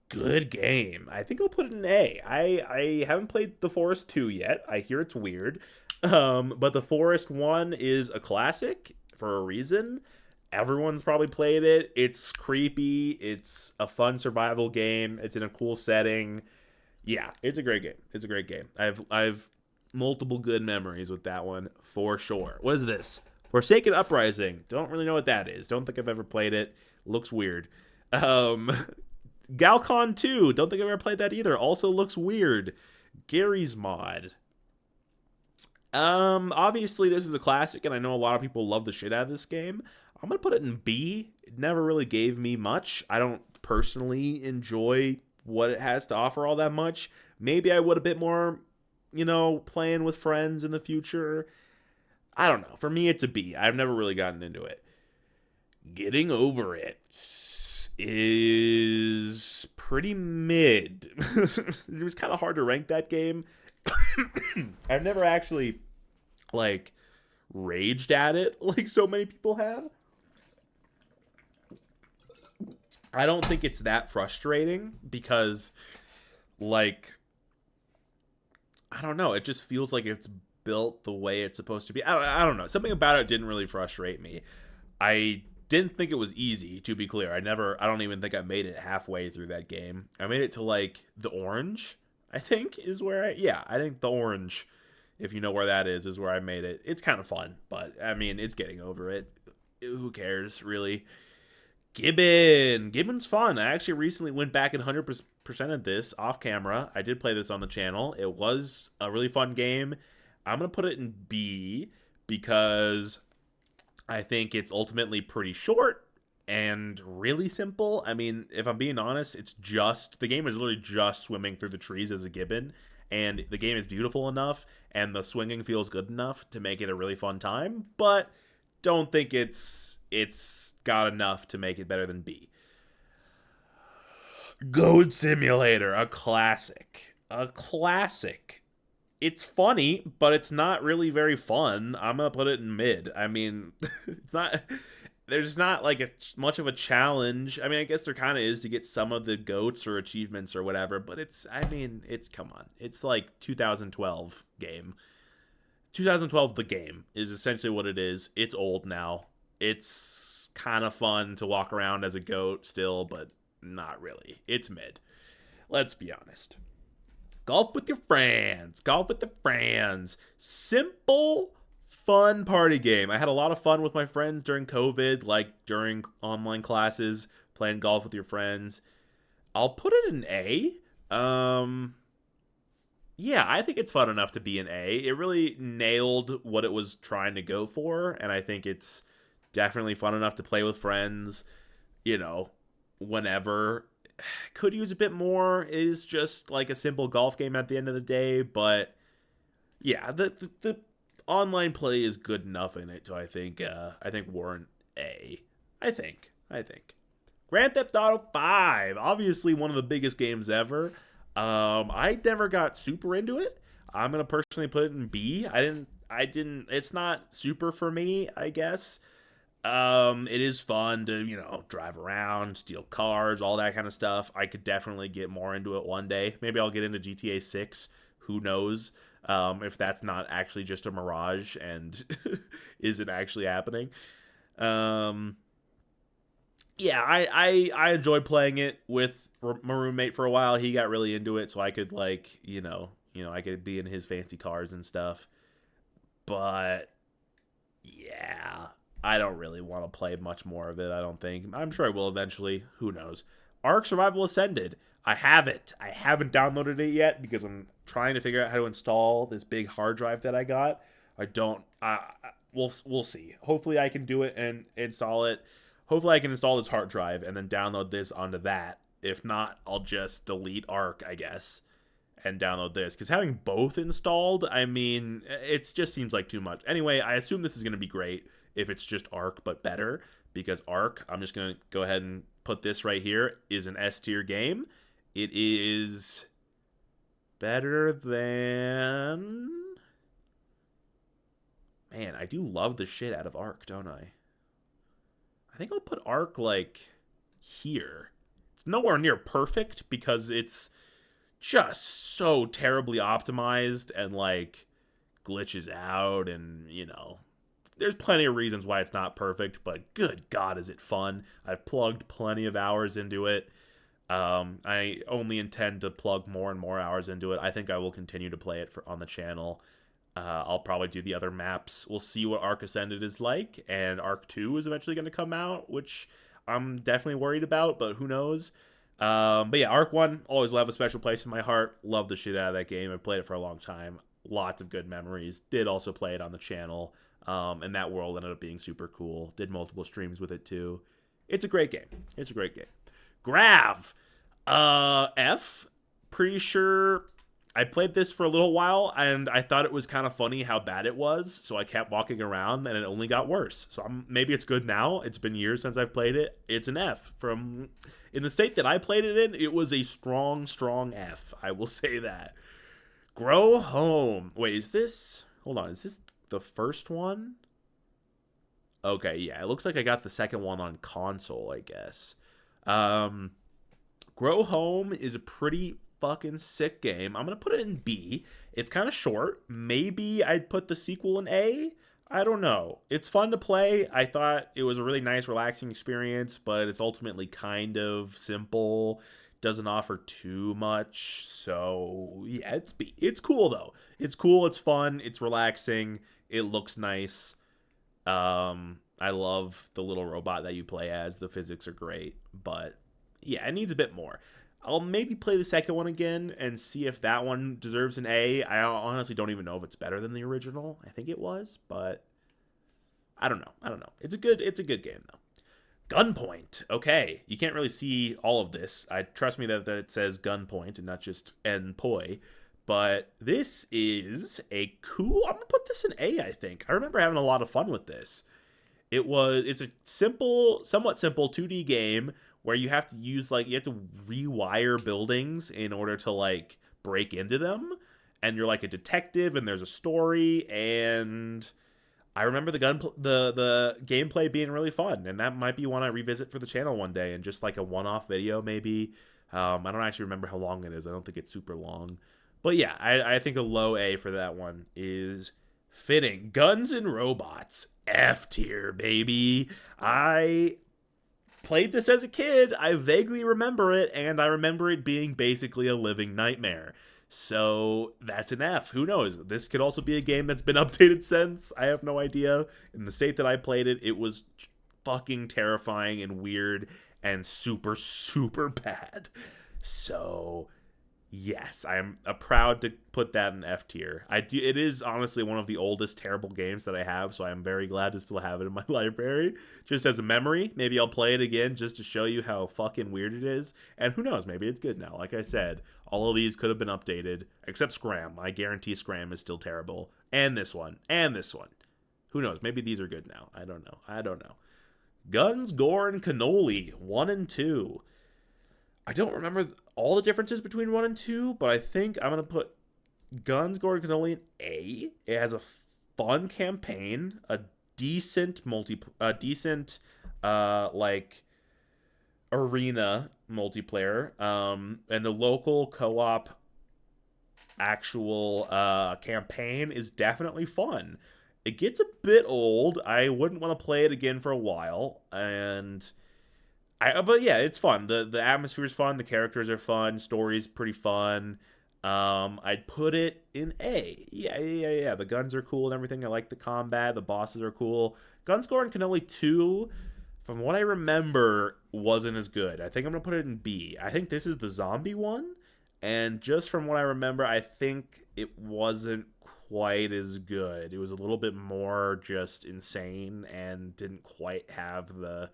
S1: good game. I think I'll put it in A. I haven't played The Forest 2 yet. I hear it's weird. But The Forest 1 is a classic for a reason. Everyone's probably played it. It's creepy. It's a fun survival game. It's in a cool setting. Yeah, it's a great game. I've multiple good memories with that one for sure. What is this? Forsaken Uprising. Don't really know what that is. Don't think I've ever played it. Looks weird. Galcon 2. Don't think I've ever played that either. Also looks weird. Gary's Mod. Obviously this is a classic, and I know a lot of people love the shit out of this game. I'm gonna put it in B. It never really gave me much. I don't personally enjoy what it has to offer all that much. Maybe I would a bit more, playing with friends in the future. I don't know. For me, it's a B. I've never really gotten into it. Getting Over It is pretty mid. It was kind of hard to rank that game. I've never actually, raged at it like so many people have. I don't think it's that frustrating because, I don't know. It just feels like it's built the way it's supposed to be. I don't know. Something about it didn't really frustrate me. I didn't think it was easy, to be clear. I don't even think I made it halfway through that game. I made it to, the orange, I think, is where I think the orange, if you know where that is where I made it. It's kind of fun, but, I mean, it's getting over it. Who cares, really? Gibbon's fun. I actually recently went back and 100%ed this off camera. I did play this on the channel. It was a really fun game. I'm going to put it in B because I think it's ultimately pretty short and really simple. I mean, if I'm being honest, the game is literally just swimming through the trees as a gibbon, and the game is beautiful enough, and the swinging feels good enough to make it a really fun time. But don't think it's got enough to make it better than B. Goat Simulator, a classic. A classic. It's funny, but it's not really very fun. I'm gonna put it in mid. I mean, it's not. There's not like much of a challenge. I mean, I guess there kind of is to get some of the goats or achievements or whatever. But it's. I mean, it's come on. It's like 2012 game. 2012 the game is essentially what it is. It's old now. It's kind of fun to walk around as a goat still, but not really. It's mid. Let's be honest. Golf with your friends. Golf with the friends. Simple, fun party game. I had a lot of fun with my friends during COVID, like during online classes, playing golf with your friends. I'll put it in A. Yeah, I think it's fun enough to be an A. It really nailed what it was trying to go for, and I think it's definitely fun enough to play with friends, whenever. Could use a bit more. It is just like a simple golf game at the end of the day, but yeah, the online play is good enough in it, so I think warrant A. I think. Grand Theft Auto 5, obviously one of the biggest games ever. I never got super into it. I'm gonna personally put it in B. I didn't. It's not super for me, I guess. It is fun to, drive around, steal cars, all that kind of stuff. I could definitely get more into it one day. Maybe I'll get into GTA 6. Who knows? If that's not actually just a mirage and isn't actually happening. Yeah, I enjoyed playing it with my roommate for a while. He got really into it, so I could I could be in his fancy cars and stuff. But yeah, I don't really want to play much more of it, I don't think. I'm sure I will eventually. Who knows? Ark Survival Ascended. I have it. I haven't downloaded it yet because I'm trying to figure out how to install this big hard drive that I got. I don't. We'll see. Hopefully I can do it and install it. Hopefully I can install this hard drive and then download this onto that. If not, I'll just delete Ark, I guess, and download this. Because having both installed, I mean, it just seems like too much. Anyway, I assume this is going to be great if it's just Ark, but better. Because Ark, I'm just going to go ahead and put this right here, is an S tier game. It is better than... Man, I do love the shit out of Ark, don't I? I think I'll put Ark, here. It's nowhere near perfect because it's just so terribly optimized and, glitches out and, there's plenty of reasons why it's not perfect, but good God, is it fun. I've plugged plenty of hours into it. I only intend to plug more and more hours into it. I think I will continue to play it on the channel. I'll probably do the other maps. We'll see what Ark Ascended is like, and Ark 2 is eventually going to come out, which I'm definitely worried about, but who knows. But yeah, Ark 1 always will have a special place in my heart. Love the shit out of that game. I've played it for a long time. Lots of good memories. Did also play it on the channel, and that world ended up being super cool. Did multiple streams with it too. It's a great game. Grav, F. Pretty sure I played this for a little while, and I thought it was kind of funny how bad it was, so I kept walking around, and it only got worse. So maybe it's good now. It's been years since I've played it. It's an F. In the state that I played it in, it was a strong, strong F. I will say that. Grow Home. Wait, is this... Hold on, is this the first one? Okay, yeah, it looks like I got the second one on console, I guess. Grow Home is a pretty fucking sick game. I'm gonna put it in B. It's kind of short. Maybe I'd put the sequel in A. I don't know. It's fun to play. I thought it was a really nice, relaxing experience, but it's ultimately kind of simple. Doesn't offer too much. So yeah, it's B. It's cool though. It's cool. It's fun. It's relaxing. It looks nice. I love the little robot that you play as. The physics are great, but yeah, it needs a bit more. I'll maybe play the second one again and see if that one deserves an A. I honestly don't even know if it's better than the original. I think it was, but I don't know. It's a good game though. Gunpoint. Okay, you can't really see all of this. I trust me that it says Gunpoint and not just N-poi. But this is a cool. I'm gonna put this in A. I think I remember having a lot of fun with this. It's a somewhat simple 2D game where you have to you have to rewire buildings in order to like break into them, and you're like a detective, and there's a story, and I remember the gameplay being really fun, and that might be one I revisit for the channel one day, and just like a one-off video maybe. I don't actually remember how long it is. I don't think it's super long, but yeah, I think a low A for that one is fitting. Guns and Robots, F tier, baby. I played this as a kid. I vaguely remember it, and I remember it being basically a living nightmare. So that's an F. Who knows? This could also be a game that's been updated since. I have no idea. In the state that I played it, it was fucking terrifying and weird and super, super bad. So yes, I'm proud to put that in F tier. It is honestly one of the oldest terrible games that I have, so I'm very glad to still have it in my library. Just as a memory, maybe I'll play it again just to show you how fucking weird it is. And who knows, maybe it's good now. Like I said, all of these could have been updated, except Scram. I guarantee Scram is still terrible. And this one. And this one. Who knows, maybe these are good now. I don't know. Guns, Gore, and Cannoli, 1 and 2. I don't remember all the differences between 1 and 2, but I think I'm going to put Guns, Gore, and Cannoli in A. It has a fun campaign, a decent arena multiplayer, and the local co-op actual campaign is definitely fun. It gets a bit old. I wouldn't want to play it again for a while, but yeah, it's fun. The atmosphere is fun. The characters are fun. Story's pretty fun. I'd put it in A. Yeah. The guns are cool and everything. I like the combat. The bosses are cool. Guns, Gore, and Cannoli 2, from what I remember, wasn't as good. I think I'm going to put it in B. I think this is the zombie one. And just from what I remember, I think it wasn't quite as good. It was a little bit more just insane and didn't quite have the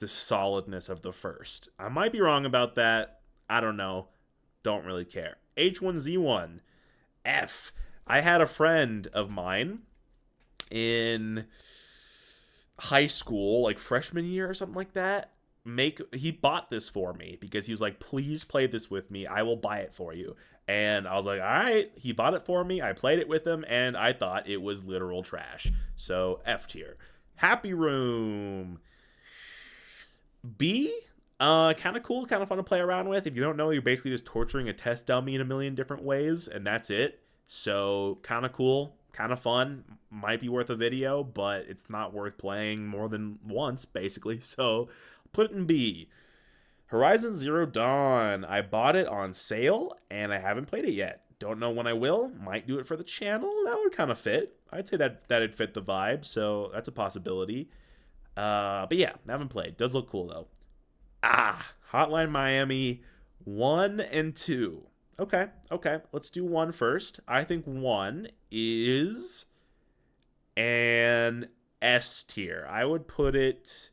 S1: solidness of the first. I might be wrong about that. I don't know. Don't really care. H1Z1, F. I had a friend of mine in high school, like freshman year or something like that. He bought this for me because he was like, please play this with me. I will buy it for you. And I was like, all right. He bought it for me. I played it with him, and I thought it was literal trash. So F tier. Happy Room, B. Kind of cool, kind of fun to play around with. If you don't know, you're basically just torturing a test dummy in a million different ways, and that's it. So kind of cool, kind of fun. Might be worth a video, but it's not worth playing more than once, basically. So put it in B. Horizon Zero Dawn. I bought it on sale, and I haven't played it yet. Don't know when I will. Might do it for the channel. That would kind of fit. I'd say that'd fit the vibe, so that's a possibility. But yeah, I haven't played. Does look cool, though. Hotline Miami 1 and 2. Okay. Let's do 1 first. I think 1 is an S tier. I would put it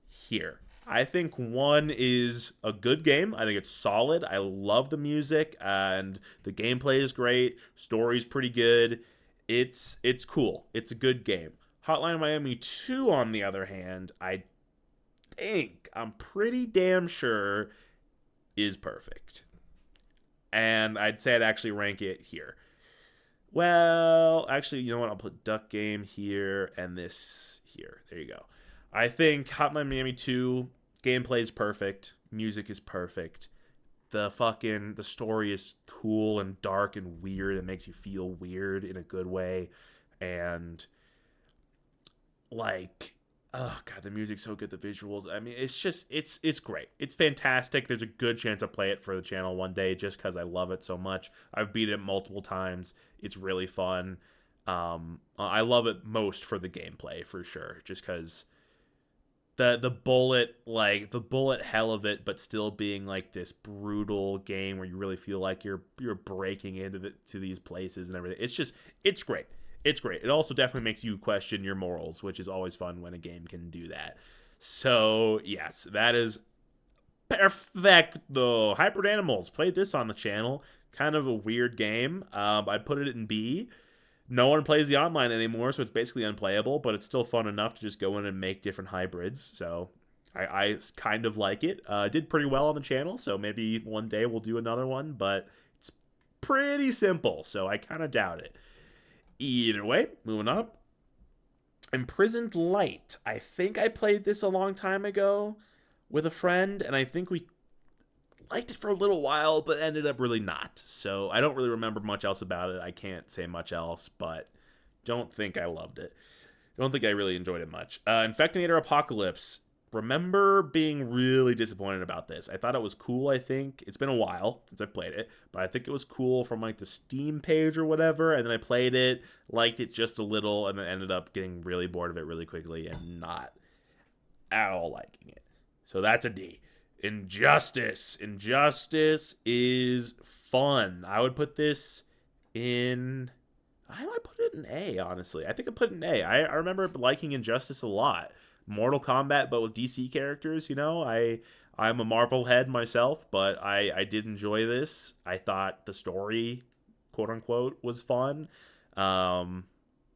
S1: here. I think 1 is a good game. I think it's solid. I love the music, and the gameplay is great. Story's pretty good. It's cool. It's a good game. Hotline Miami 2, on the other hand, I'm pretty damn sure is perfect. And I'd say I'd actually rank it here. Well, actually, you know what? I'll put Duck Game here and this here. There you go. I think Hotline Miami 2, gameplay is perfect. Music is perfect. The story is cool and dark and weird. It makes you feel weird in a good way. And like, oh god, the music's so good, the visuals. I mean, it's great. It's fantastic. There's a good chance I'll play it for the channel one day just because I love it so much. I've beat it multiple times. It's really fun. I love it most for the gameplay, for sure, just because the bullet hell of it, but still being like this brutal game where you really feel like you're breaking into these places and everything. It's great. It's great. It also definitely makes you question your morals, which is always fun when a game can do that. So, yes, that is perfecto. Hybrid Animals. Played this on the channel. Kind of a weird game. I'd put it in B. No one plays the online anymore, so it's basically unplayable, but it's still fun enough to just go in and make different hybrids. So I kind of like it. Did pretty well on the channel, so maybe one day we'll do another one, but it's pretty simple, so I kind of doubt it. Either way, moving up. Imprisoned Light. I think I played this a long time ago with a friend, and I think we liked it for a little while, but ended up really not. So I don't really remember much else about it. I can't say much else, but don't think I loved it. Don't think I really enjoyed it much. Infectinator Apocalypse. Remember being really disappointed about this. I thought it was cool, I think. It's been a while since I played it, but I think it was cool from like the Steam page or whatever, and then I played it, liked it just a little, and then ended up getting really bored of it really quickly and not at all liking it. So that's a D. Injustice. Injustice is fun. I would put this in... I might put it in A, honestly. I think I put it in A. I remember liking Injustice a lot. Mortal Kombat, but with DC characters, you know? I'm a Marvel head myself, but I did enjoy this. I thought the story, quote-unquote, was fun.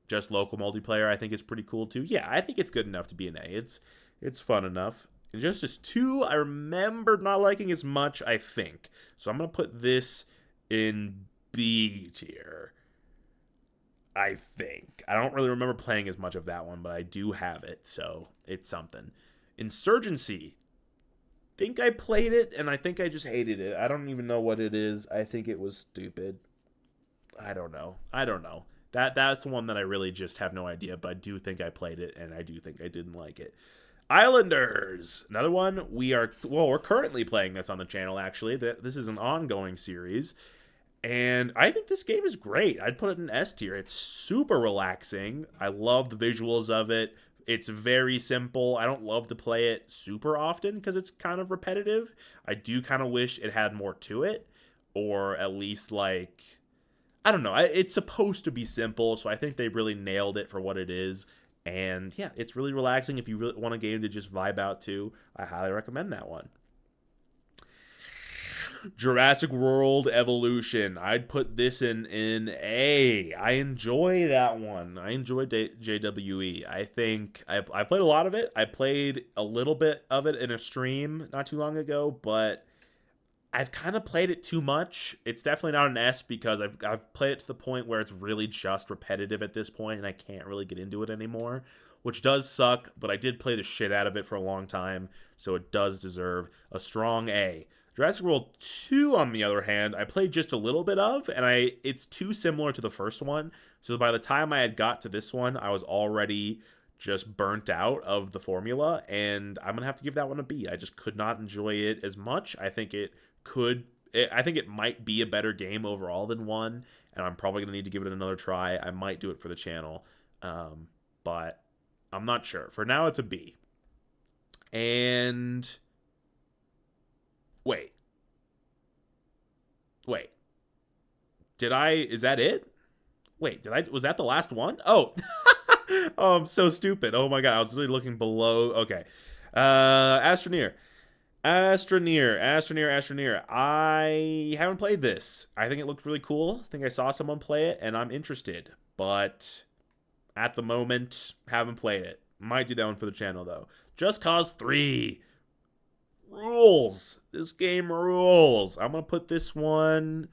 S1: Just local multiplayer, I think, is pretty cool, too. Yeah, I think it's good enough to be an A. It's fun enough. Injustice 2, I remember not liking as much, I think. So I'm going to put this in B tier. I think. I don't really remember playing as much of that one, but I do have it, so it's something. Insurgency. Think I played it, and I think I just hated it. I don't even know what it is. I think it was stupid. I don't know. That's one that I really just have no idea, but I do think I played it, and I do think I didn't like it. Islanders. Another one. We're currently playing this on the channel, actually. This is an ongoing series. And I think this game is great. I'd put it in S tier. It's super relaxing. I love the visuals of it. It's very simple. I don't love to play it super often because it's kind of repetitive. I do kind of wish it had more to it. Or at least, like, I don't know. It's supposed to be simple, so I think they really nailed it for what it is. And yeah, it's really relaxing. If you really want a game to just vibe out to, I highly recommend that one. Jurassic World Evolution. I'd put this in A. I enjoy that one. I enjoy JWE. I think I played a lot of it. I played a little bit of it in a stream not too long ago, but I've kind of played it too much. It's definitely not an S because I've played it to the point where it's really just repetitive at this point, and I can't really get into it anymore, which does suck, but I did play the shit out of it for a long time, so it does deserve a strong A. Jurassic World 2, on the other hand, I played just a little bit of, and it's too similar to the first one, so by the time I had got to this one, I was already just burnt out of the formula, and I'm going to have to give that one a B. I just could not enjoy it as much. I think it might be a better game overall than 1, and I'm probably going to need to give it another try. I might do it for the channel, but I'm not sure. For now, it's a B. And... Wait. Is that it? Was that the last one? Oh. Oh, I'm so stupid. Oh my god, I was really looking below. Okay. Astroneer. I haven't played this. I think it looked really cool. I think I saw someone play it, and I'm interested. But at the moment, haven't played it. Might do that one for the channel, though. Just Cause 3. Rules. This game rules. I'm going to put this one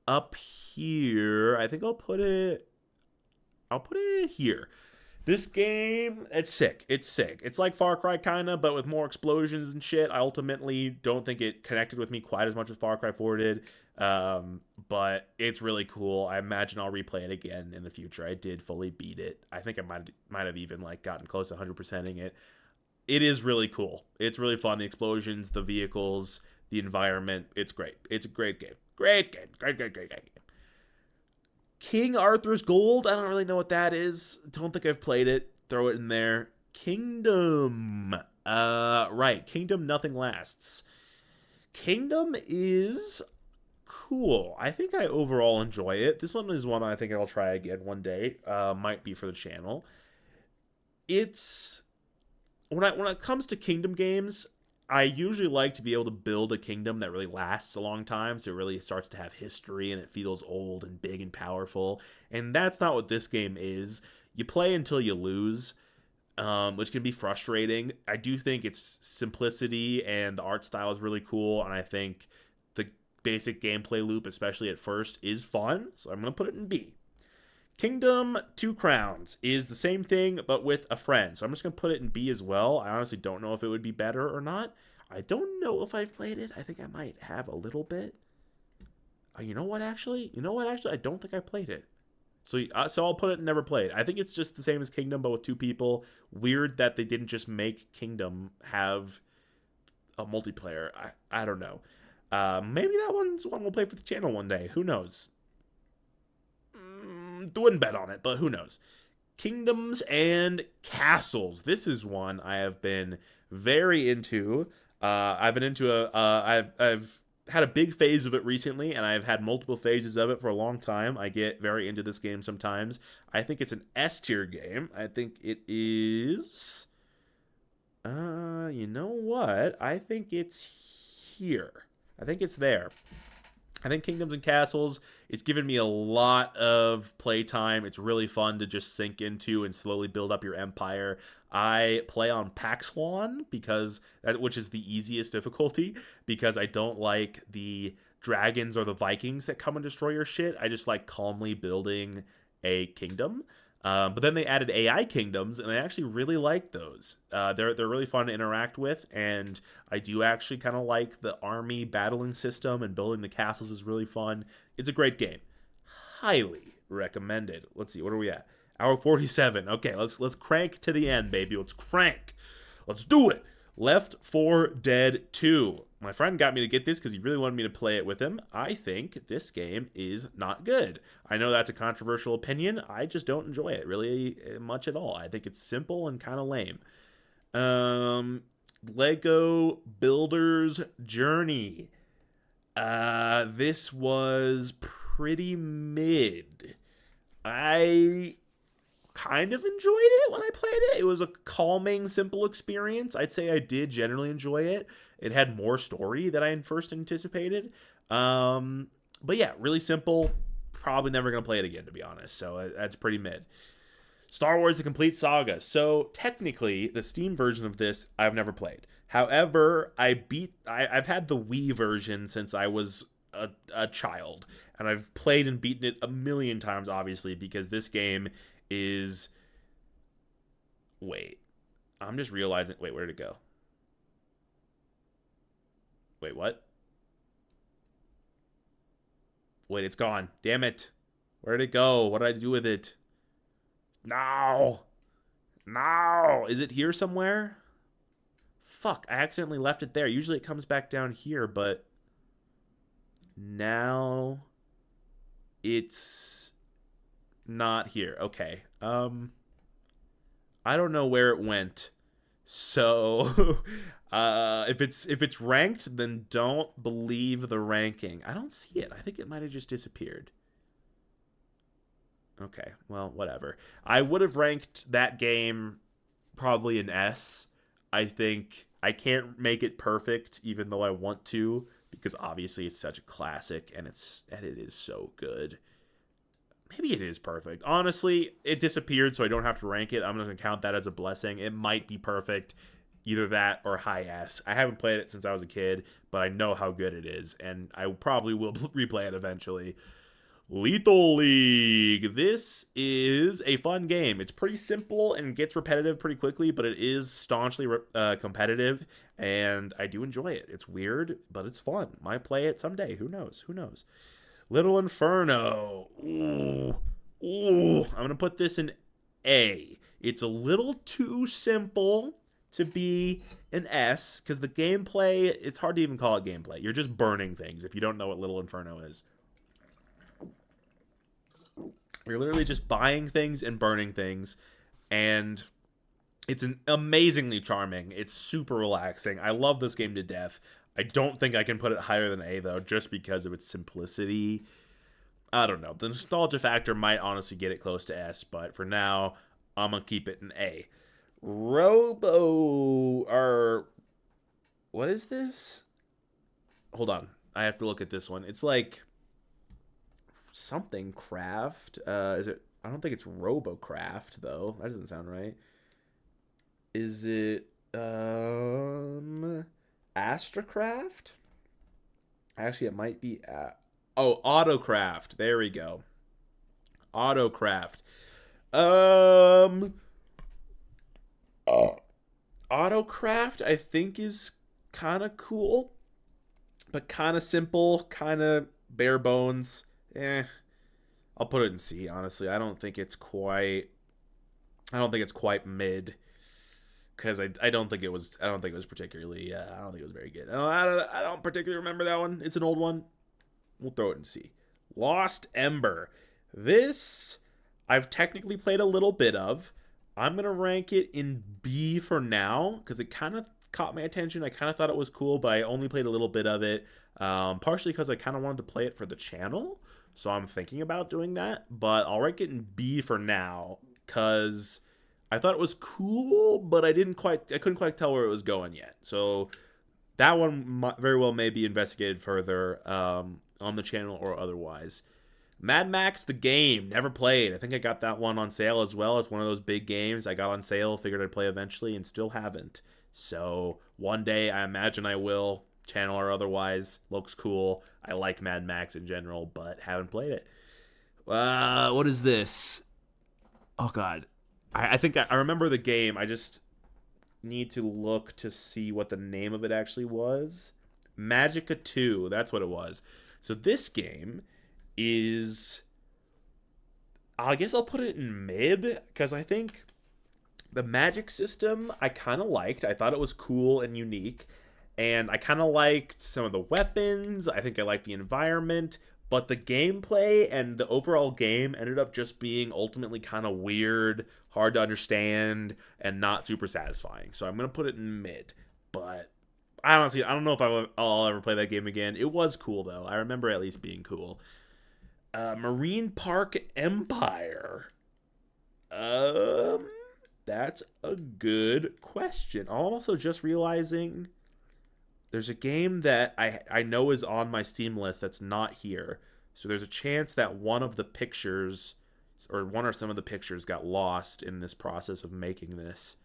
S1: up here. I think I'll put it here. This game, it's sick. It's like Far Cry kind of, but with more explosions and shit. I ultimately don't think it connected with me quite as much as Far Cry 4 did. But it's really cool. I imagine I'll replay it again in the future. I did fully beat it. I think I might have even like gotten close to 100%ing it. It is really cool. It's really fun. The explosions, the vehicles, the environment. It's great. It's a great game. Great game. Great game. King Arthur's Gold. I don't really know what that is. Don't think I've played it. Throw it in there. Kingdom. Right. Kingdom Nothing Lasts. Kingdom is cool. I think I overall enjoy it. This one is one I think I'll try again one day. Might be for the channel. It's when it comes to kingdom games, I usually like to be able to build a kingdom that really lasts a long time, so it really starts to have history and it feels old and big and powerful. And that's not what this game is. You play until you lose, which can be frustrating. I do think its simplicity and the art style is really cool, and I think the basic gameplay loop, especially at first, is fun, so I'm going to put it in B. Kingdom Two Crowns is the same thing, but with a friend. So I'm just going to put it in B as well. I honestly don't know if it would be better or not. I don't know if I've played it. I think I might have a little bit. You know what, actually? I don't think I played it. So I'll put it in never played. I think it's just the same as Kingdom, but with two people. Weird that they didn't just make Kingdom have a multiplayer. I don't know. Maybe that one's one we'll play for the channel one day. Who knows? Wouldn't bet on it, but who knows. Kingdoms and Castles. This is one I have been very into. I've had a big phase of it recently, and I've had multiple phases of it for a long time. I get very into this game sometimes. I think it's an S tier game. I think it is. You know what? I think it's here. I think it's there. I think Kingdoms and Castles, it's given me a lot of playtime. It's really fun to just sink into and slowly build up your empire. I play on Paxwan which is the easiest difficulty, because I don't like the dragons or the Vikings that come and destroy your shit. I just like calmly building a kingdom. But then they added AI kingdoms, and I actually really like those. They're really fun to interact with, and I do actually kind of like the army battling system, and building the castles is really fun. It's a great game. Highly recommended. Let's see, what are we at? Hour 47. Okay, let's crank to the end, baby. Let's crank. Let's do it. Left 4 Dead 2. My friend got me to get this because he really wanted me to play it with him. I think this game is not good. I know that's a controversial opinion. I just don't enjoy it really much at all. I think it's simple and kind of lame. Lego Builder's Journey. This was pretty mid. I kind of enjoyed it when I played it. It was a calming, simple experience. I'd say I did generally enjoy it. It had more story than I first anticipated. But yeah, really simple. Probably never going to play it again, to be honest. So that's pretty mid. Star Wars: The Complete Saga. So technically, the Steam version of this I've never played. However, I've had the Wii version since I was a child, and I've played and beaten it a million times, obviously, because this game is... Wait. I'm just realizing... Wait, where did it go? Wait, what? Wait, it's gone. Damn it. Where did it go? What did I do with it? No. No. Is it here somewhere? Fuck, I accidentally left it there. Usually it comes back down here, but... Now... It's... not here. Okay. I don't know where it went. So... if it's ranked, then don't believe the ranking. I don't see it. I think it might have just disappeared. Okay, well, whatever. I would have ranked that game probably an S. I think I can't make it perfect, even though I want to, because obviously it's such a classic, and it is so good. Maybe it is perfect. Honestly, it disappeared, so I don't have to rank it. I'm just going to count that as a blessing. It might be perfect. Either that or high S. I haven't played it since I was a kid, but I know how good it is, and I probably will replay it eventually. Lethal League. This is a fun game. It's pretty simple and gets repetitive pretty quickly, but it is staunchly competitive, and I do enjoy it. It's weird, but it's fun. Might play it someday. Who knows? Who knows? Little Inferno. Ooh. I'm going to put this in A. It's a little too simple to be an S, because the gameplay, it's hard to even call it gameplay. You're just burning things if you don't know what Little Inferno is. You're literally just buying things and burning things, and it's amazingly charming. It's super relaxing. I love this game to death. I don't think I can put it higher than A, though, just because of its simplicity. I don't know. The nostalgia factor might honestly get it close to S, but for now, I'm going to keep it an A. Robo, or what is this? Hold on. I have to look at this one. It's like something craft. Is it? I don't think it's Robocraft, though. That doesn't sound right. Is it Astracraft? Actually, it might be Autocraft. There we go. Autocraft. Autocraft I think is kind of cool, but kind of simple, kind of bare bones. I'll put it in C, honestly. I don't think it's quite mid, because I don't think it was particularly I don't think it was very good. I don't particularly remember that one. It's an old one. We'll throw it in C. Lost Ember. This I've technically played a little bit of. I'm going to rank it in B for now, because it kind of caught my attention. I kind of thought it was cool, but I only played a little bit of it, partially because I kind of wanted to play it for the channel, so I'm thinking about doing that. But I'll rank it in B for now, because I thought it was cool, but I couldn't quite tell where it was going yet. So that one very well may be investigated further on the channel or otherwise. Mad Max the game, never played. I think I got that one on sale as well. It's one of those big games I got on sale, figured I'd play eventually, and still haven't. So one day I imagine I will, channel or otherwise. Looks cool. I like Mad Max in general, but haven't played it. What is this? Oh god, I think I remember the game. I just need to look to see what the name of it actually was. Magica 2, that's what it was. So this game is, I guess I'll put it in mid, because I think the magic system I kind of liked. I thought it was cool and unique, and I kind of liked some of the weapons. I think I liked the environment, but the gameplay and the overall game ended up just being ultimately kind of weird, hard to understand, and not super satisfying. So I'm going to put it in mid, but I don't know if I'll ever play that game again. It was cool, though. I remember at least being cool. Marine Park Empire. That's a good question. I'm also just realizing there's a game that I know is on my Steam list that's not here. So there's a chance that one of the pictures, or one or some of the pictures, got lost in this process of making this.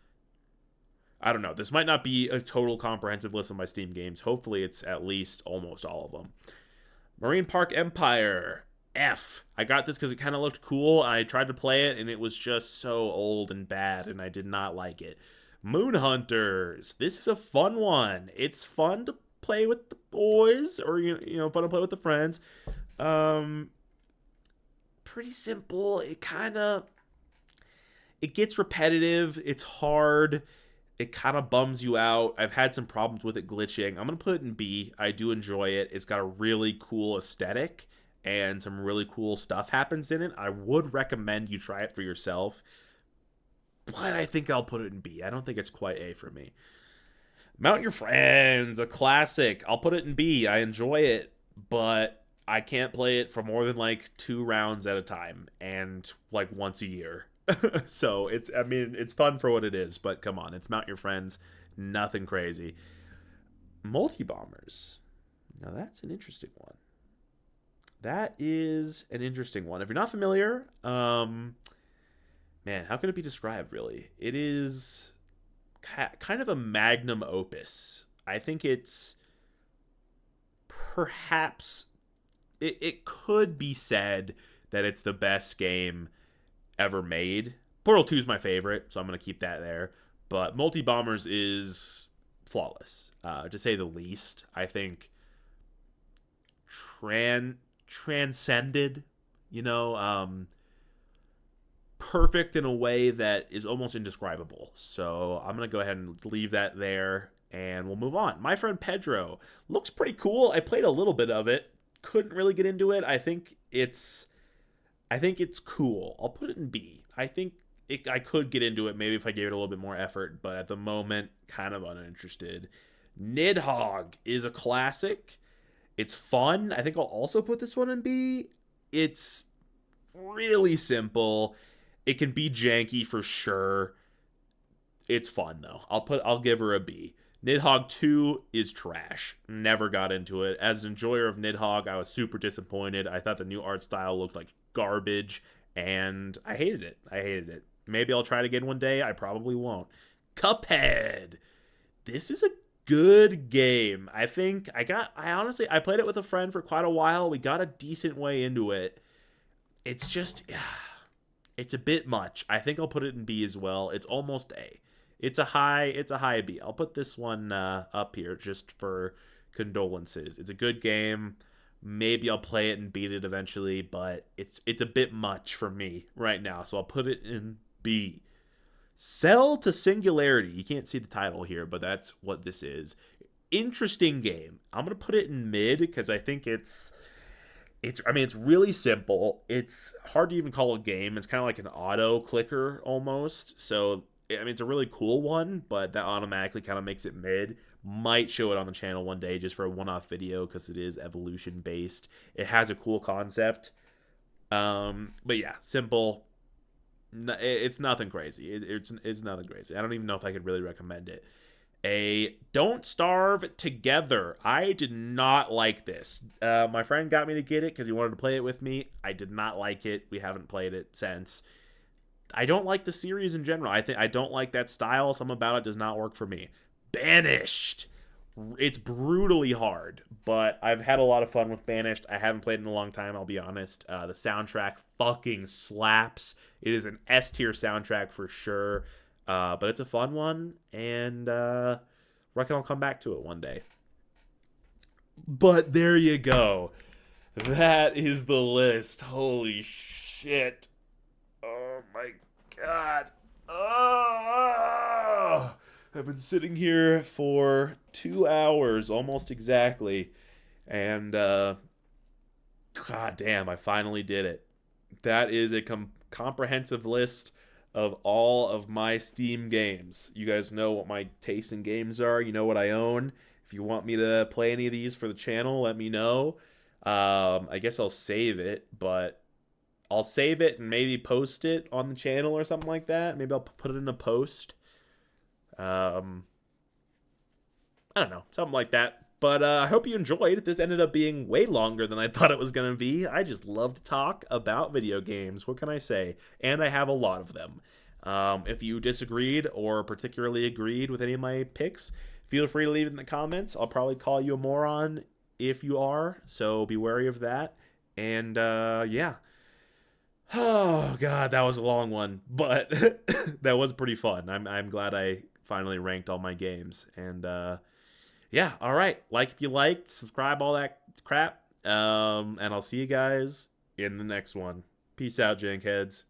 S1: I don't know. This might not be a total comprehensive list of my Steam games. Hopefully it's at least almost all of them. Marine Park Empire. F. I got this because it kind of looked cool. I tried to play it, and it was just so old and bad, and I did not like it. Moon Hunters. This is a fun one. It's fun to play with the boys, or fun to play with the friends. Pretty simple. It gets repetitive. It's hard. It kind of bums you out. I've had some problems with it glitching. I'm gonna put it in B. I do enjoy it. It's got a really cool aesthetic, and some really cool stuff happens in it. I would recommend you try it for yourself, but I think I'll put it in B. I don't think it's quite A for me. Mount Your Friends, a classic. I'll put it in B. I enjoy it, but I can't play it for more than like 2 rounds at a time, and like once a year. So it's fun for what it is, but come on, it's Mount Your Friends, nothing crazy. Multi-bombers. Now that's an interesting one. That is an interesting one. If you're not familiar, man, how can it be described, really? It is kind of a magnum opus. I think it's perhaps, it could be said that it's the best game ever made. Portal 2 is my favorite, so I'm going to keep that there. But Multi-Bombers is flawless, to say the least. I think transcended, perfect in a way that is almost indescribable. So I'm going to go ahead and leave that there, and we'll move on. My Friend Pedro looks pretty cool. I played a little bit of it. Couldn't really get into it. I think it's cool. I'll put it in B. I think I could get into it maybe if I gave it a little bit more effort, but at the moment, kind of uninterested. Nidhogg is a classic. It's fun. I think I'll also put this one in B. It's really simple. It can be janky for sure. It's fun though. I'll give her a B. Nidhogg 2 is trash. Never got into it. As an enjoyer of Nidhogg, I was super disappointed. I thought the new art style looked like garbage, and I hated it. Maybe I'll try it again one day. I probably won't. Cuphead. This is a good game. I honestly played it with a friend for quite a while. We got a decent way into it. It's just, it's a bit much. I think I'll put it in B as well. It's almost A. It's a high B. I'll put this one up here just for condolences. It's a good game. Maybe I'll play it and beat it eventually, but it's a bit much for me right now, so I'll put it in B. Cell to Singularity. You can't see the title here, but that's what this is. Interesting game. I'm going to put it in mid because I think it's really simple. It's hard to even call a game. It's kind of like an auto clicker almost. So, it's a really cool one, but that automatically kind of makes it mid. Might show it on the channel one day just for a one-off video because it is evolution based. It has a cool concept. But yeah, simple. It's nothing crazy. It's nothing crazy. I don't even know if I could really recommend it. Don't Starve Together. I did not like this. My friend got me to get it because he wanted to play it with me. I did not like it. We haven't played it since. I don't like the series in general. I don't like that style. Something about it does not work for me. Banished. It's brutally hard, but I've had a lot of fun with Banished. I haven't played in a long time, I'll be honest. The soundtrack fucking slaps. It is an S tier soundtrack for sure. But it's a fun one, and reckon I'll come back to it one day. But there you go. That is the list. Holy shit. Oh my god. Oh, I've been sitting here for 2 hours, almost exactly. And, god damn, I finally did it. That is a comprehensive list of all of my Steam games. You guys know what my taste in games are. You know what I own. If you want me to play any of these for the channel, let me know. I guess I'll save it, but I'll save it and maybe post it on the channel or something like that. Maybe I'll put it in a post. I don't know, something like that. But I hope you enjoyed. This ended up being way longer than I thought it was going to be. I just love to talk about video games. What can I say? And I have a lot of them. If you disagreed or particularly agreed with any of my picks, feel free to leave it in the comments. I'll probably call you a moron if you are, so be wary of that. And yeah. Oh, God, that was a long one. But that was pretty fun. I'm glad I finally ranked all my games. And yeah, all right. Like if you liked, subscribe, all that crap. And I'll see you guys in the next one. Peace out, Jankheads.